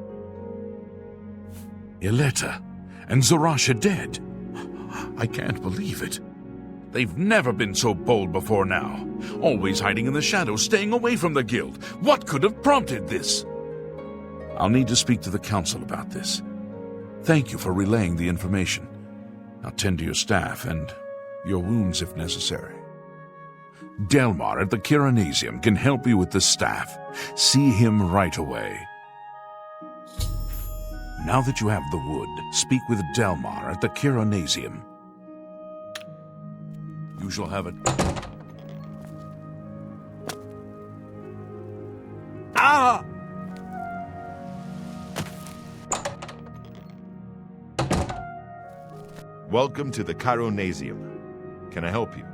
Ileta and Zarasha dead. I can't believe it. They've never been so bold before now. Always hiding in the shadows, staying away from the guild. What could have prompted this? I'll need to speak to the council about this. Thank you for relaying the information. Now tend to your staff and your wounds if necessary. Delmar at the Kiranasium can help you with the staff. See him right away. Now that you have the wood, speak with Delmar at the Kiranasium. You shall have it. Ah! Welcome to the Chironasium. Can I help you?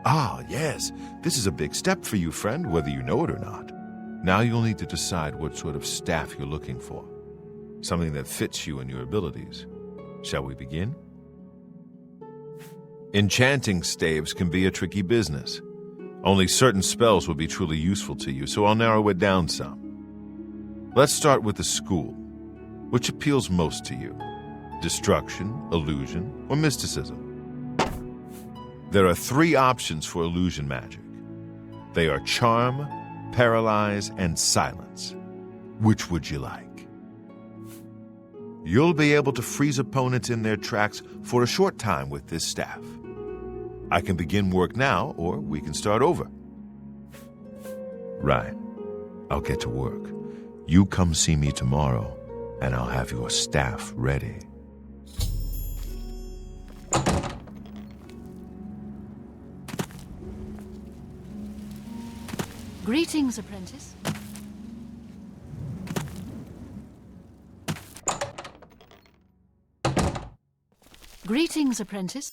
Ah, yes. This is a big step for you, friend, whether you know it or not. Now you'll need to decide what sort of staff you're looking for. Something that fits you and your abilities. Shall we begin? Enchanting staves can be a tricky business. Only certain spells will be truly useful to you, so I'll narrow it down some. Let's start with the school. Which appeals most to you? Destruction, illusion, or mysticism? There are 3 options for illusion magic. They are charm, paralyze, and silence. Which would you like? You'll be able to freeze opponents in their tracks for a short time with this staff. I can begin work now, or we can start over. Right. I'll get to work. You come see me tomorrow, and I'll have your staff ready. Greetings, apprentice. Greetings, apprentice.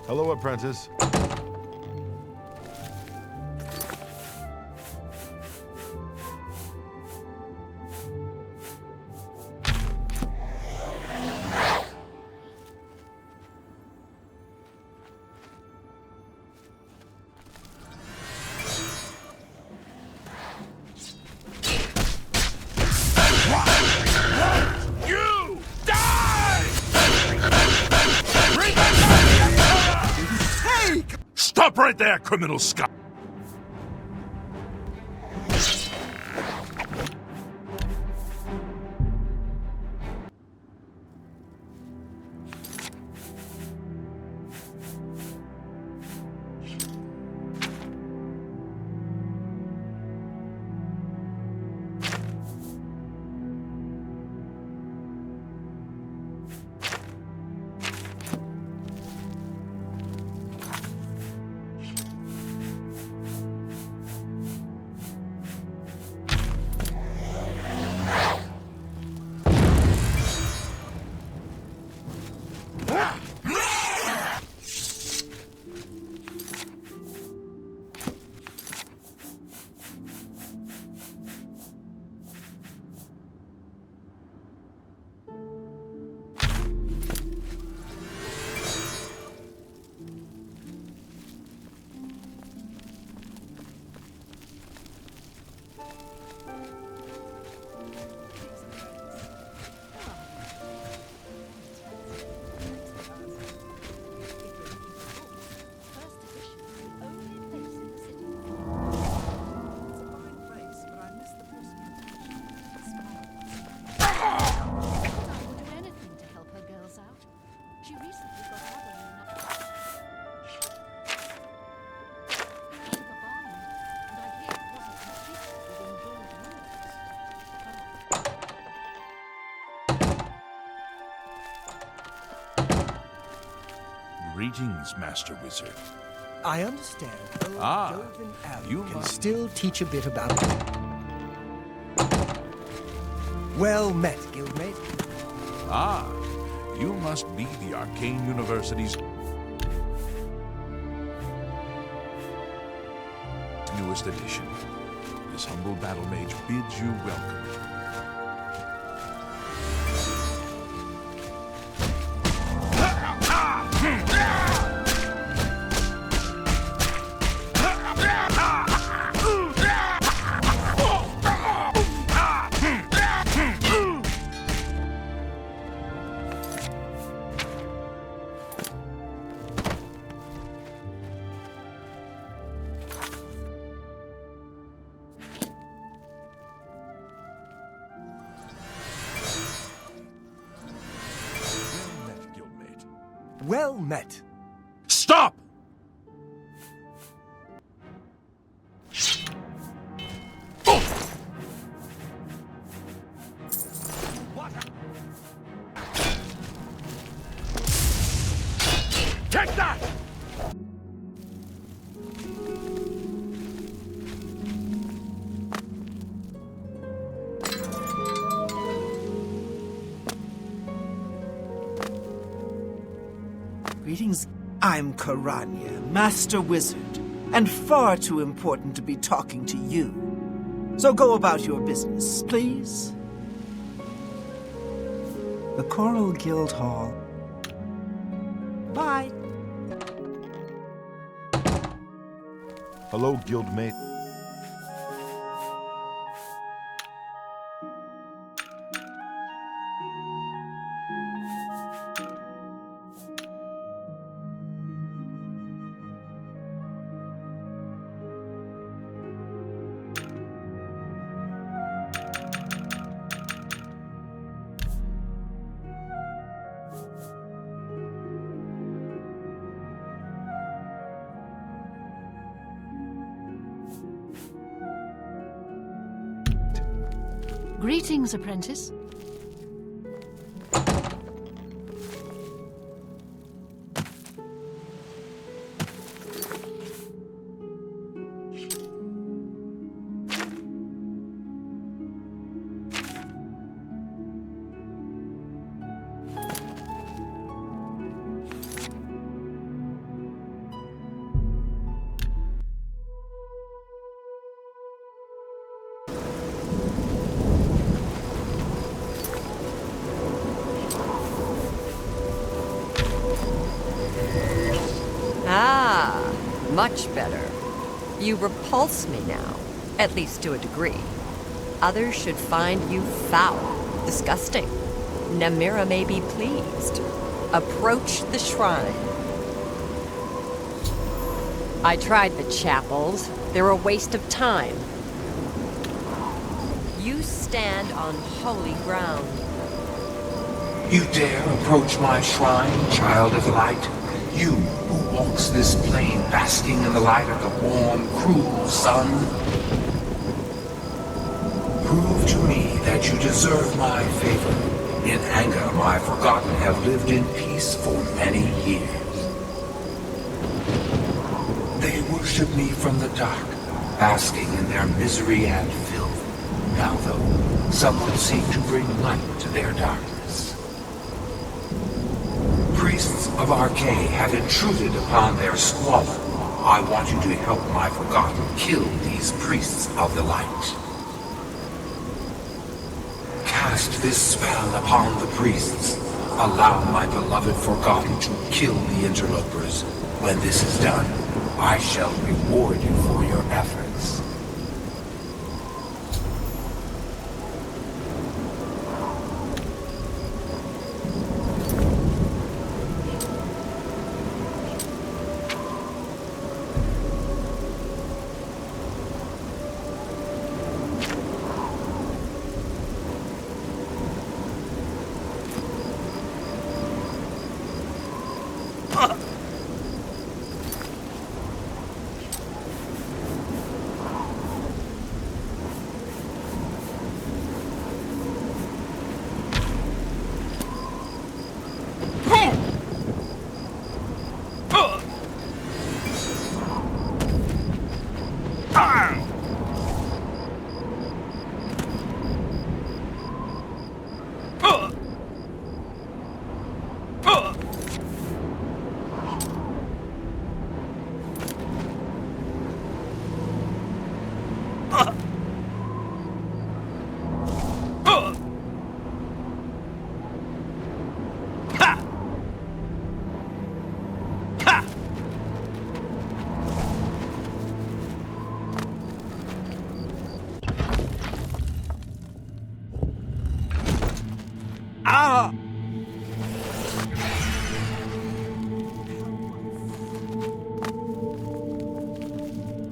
Hello, apprentice. You die! Stop right there, criminal scum! Greetings, Master Wizard. I understand. You can must still teach a bit about it. Well met, guildmate. You must be the Arcane University's newest edition. This humble battle mage bids you welcome. Well met. Stop! Take that! Greetings. I'm Karanya, Master Wizard, and far too important to be talking to you. So go about your business, please. The Coral Guild Hall. Bye. Hello, guildmate. Greetings, apprentice. Much better. You repulse me now, at least to a degree. Others should find you foul, disgusting. Namira may be pleased. Approach the shrine. I tried the chapels. They're a waste of time. You stand on holy ground. You dare approach my shrine, child of light? You who walks this plain basking in the light of the warm, cruel sun? Prove to me that you deserve my favor. In anger, my forgotten have lived in peace for many years. They worship me from the dark, basking in their misery and filth. Now, though, some would seek to bring light to their darkness. Priests of Archay have intruded upon their squalor. I want you to help my forgotten kill these priests of the light. Cast this spell upon the priests. Allow my beloved forgotten to kill the interlopers. When this is done, I shall reward you for your efforts.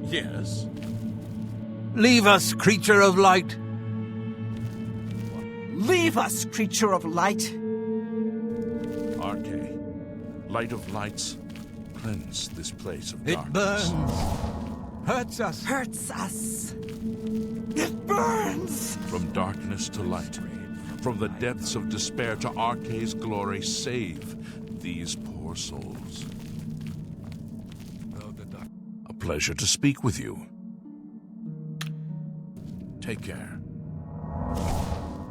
Yes? Leave us, creature of light! Leave us, creature of light! Archay, light of lights, cleanse this place of It darkness. burns! Hurts us! Hurts us! It burns! From darkness to light, from the depths of despair to Archay's glory, save these poor souls. A pleasure to speak with you. Take care.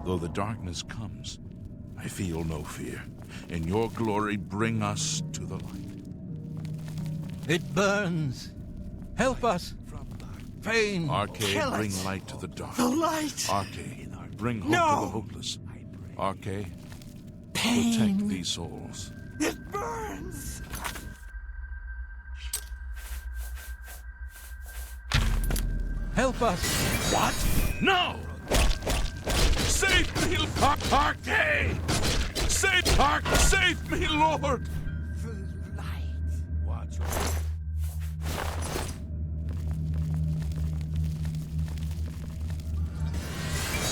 Though the darkness comes, I feel no fear. In your glory, bring us to the light. It burns! Help us! Pain! Archay, bring light to the dark. The light! Archay, bring hope to the hopeless. Archay, Pain! protect these souls. It burns! Help us! What? No! Save me, Archay! Save me, Lord! Watch.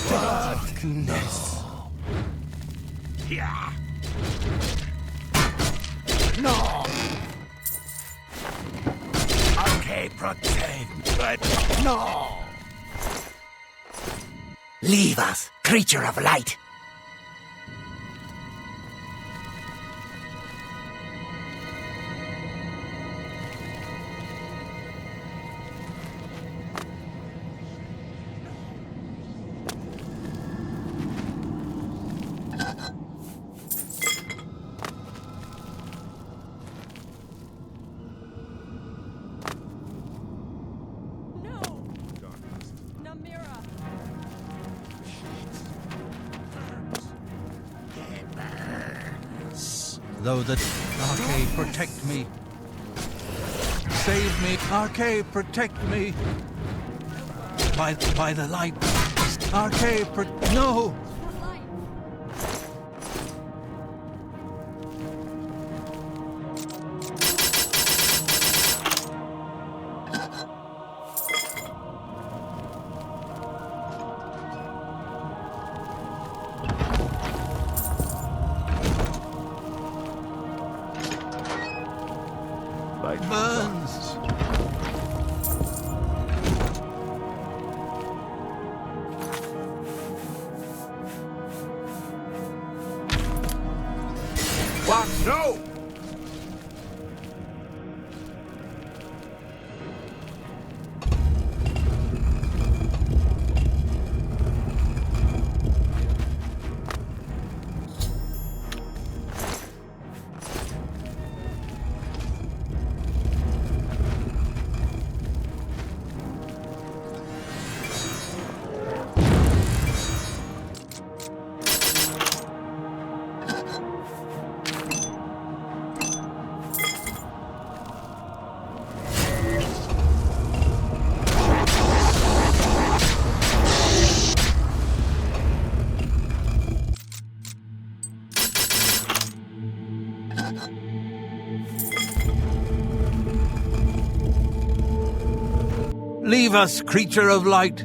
Darkness. Yeah. No! Okay, protect, but No! Leave us, creature of light! Though the Archay protect me, save me. Arcade, protect me. By the light. Arcade, no! Burns. What? No! Leave us, creature of light.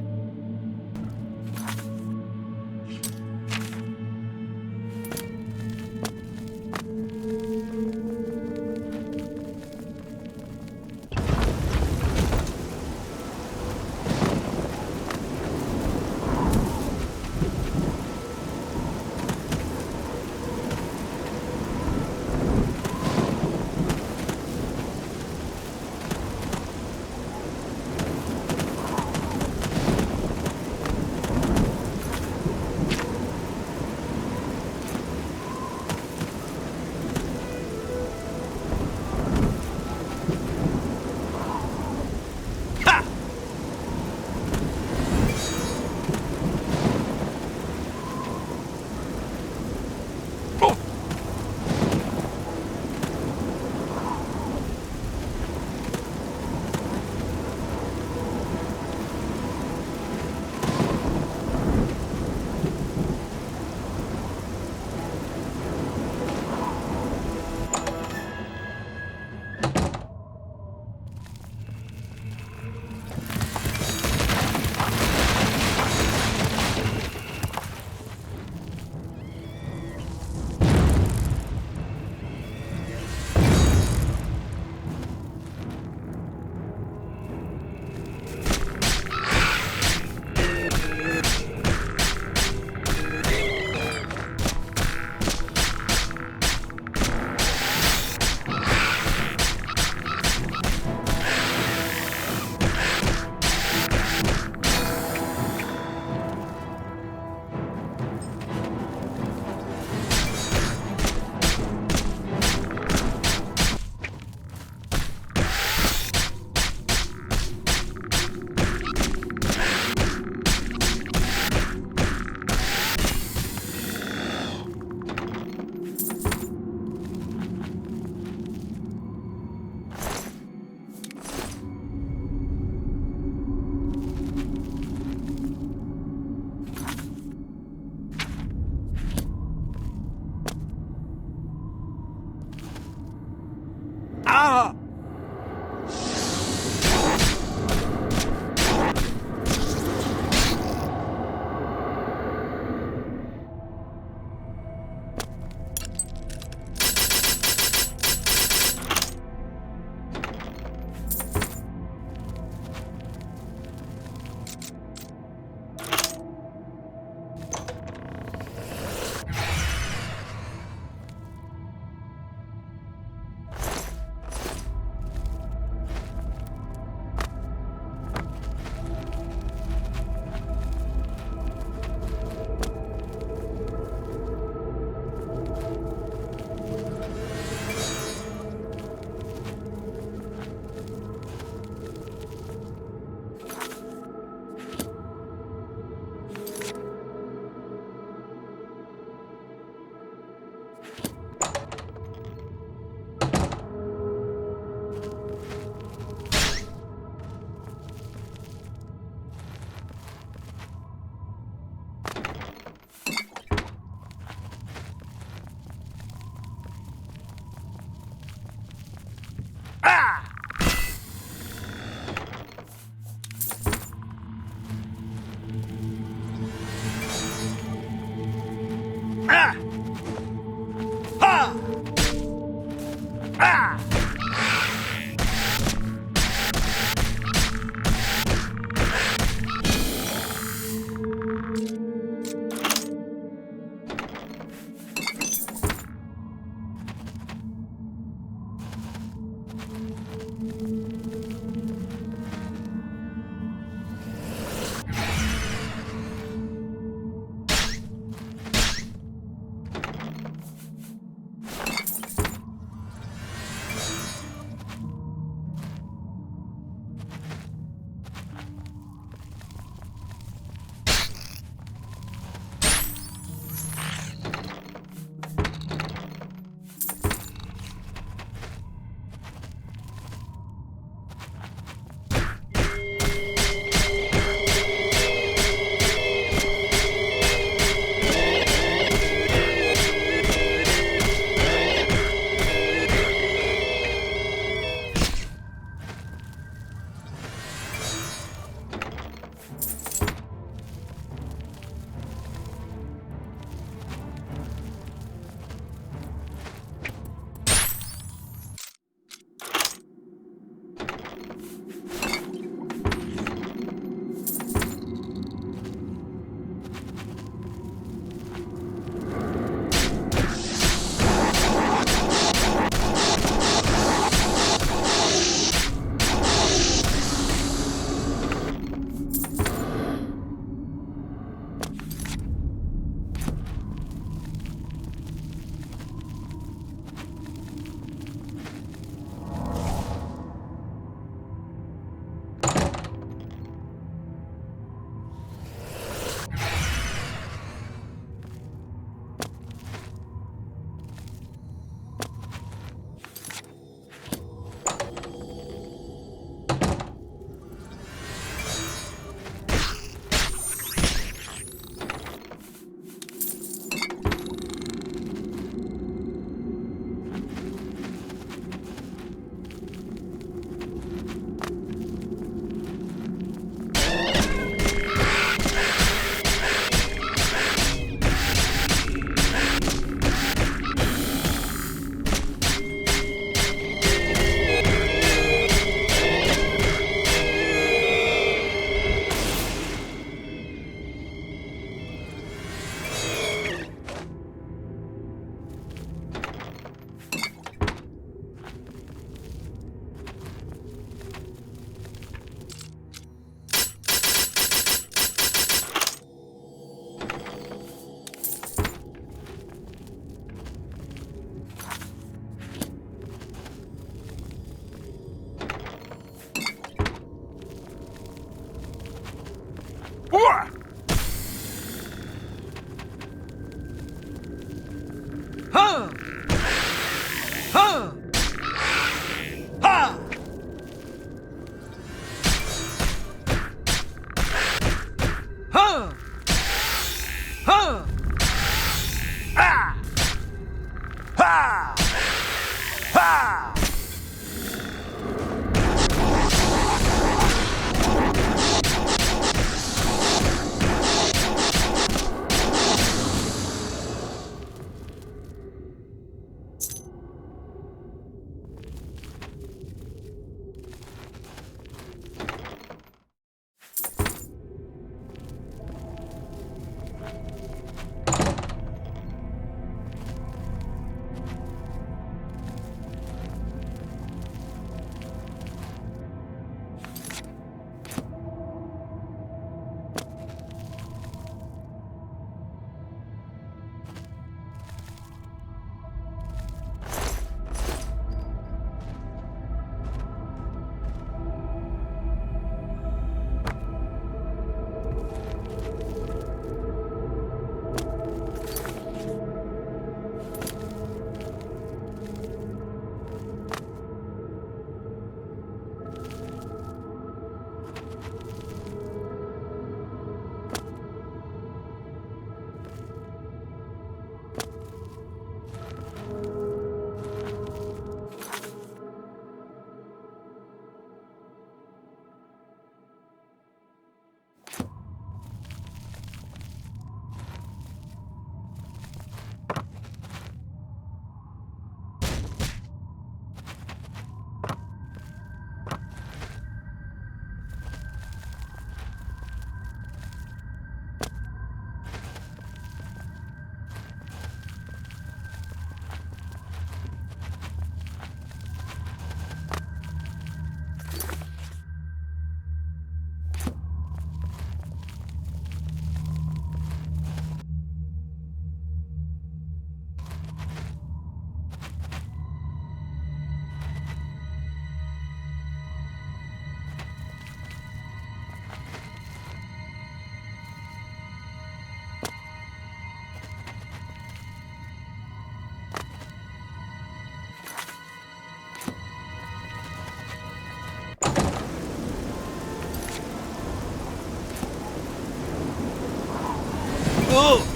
Ugh!